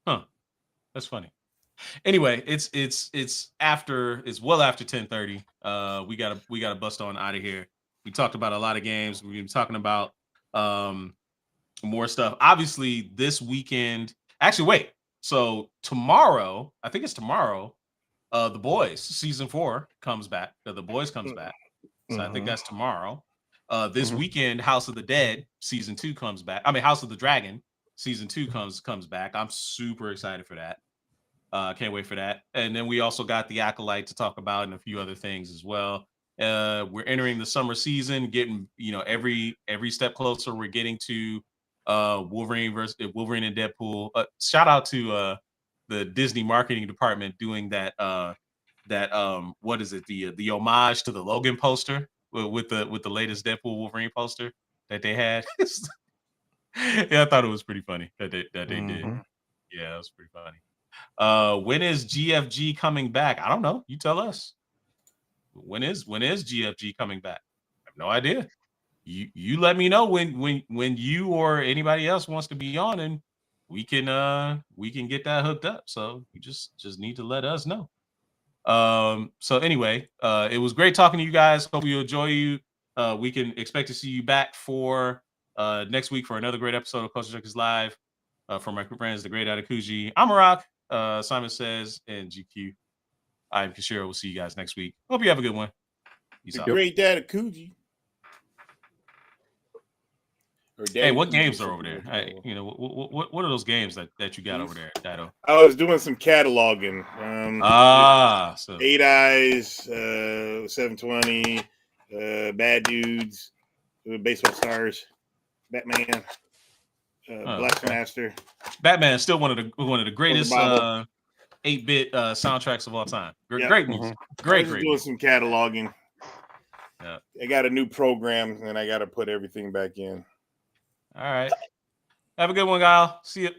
Huh. That's funny. Anyway, it's well after 10:30. We gotta bust on out of here. We talked about a lot of games. We've been talking about more stuff. Obviously, this weekend. Actually, wait. So tomorrow, I think it's tomorrow. The Boys season 4 comes back. The Boys comes back. So I think that's tomorrow. This weekend, House of the Dead season 2 comes back. I mean, House of the Dragon season 2 comes back. I'm super excited for that. Can't wait for that. And then we also got the Acolyte to talk about and a few other things as well. We're entering the summer season, getting every step closer. We're getting to Wolverine and Deadpool. Shout out to the Disney marketing department doing that what is it, the homage to the Logan poster with the latest Deadpool Wolverine poster that they had. Yeah, I thought it was pretty funny that they did. Yeah, it was pretty funny. When is GFG coming back? I don't know. You tell us. When is GFG coming back? I have no idea. You let me know when you or anybody else wants to be on, and we can get that hooked up. So you just need to let us know. So anyway, it was great talking to you guys. Hope you enjoy you. We can expect to see you back for next week for another great episode of Culture Junkies Live. From my friends, the great Adakuji, Amarak, Simon Says, and GQ. I'm Kashiro. We'll see you guys next week. Hope you have a good one. The great Adakuji. Hey, what games are over there? Hey, what are those games that you got over there, Dado? I was doing some cataloging. So 8 Eyes, 720, Bad Dudes, Baseball Stars, Batman, Black Master. Batman is still one of the greatest 8-bit soundtracks of all time. Great music. Great. Doing some cataloging. Yeah. I got a new program and I got to put everything back in. All right. Have a good one, Kyle. See you.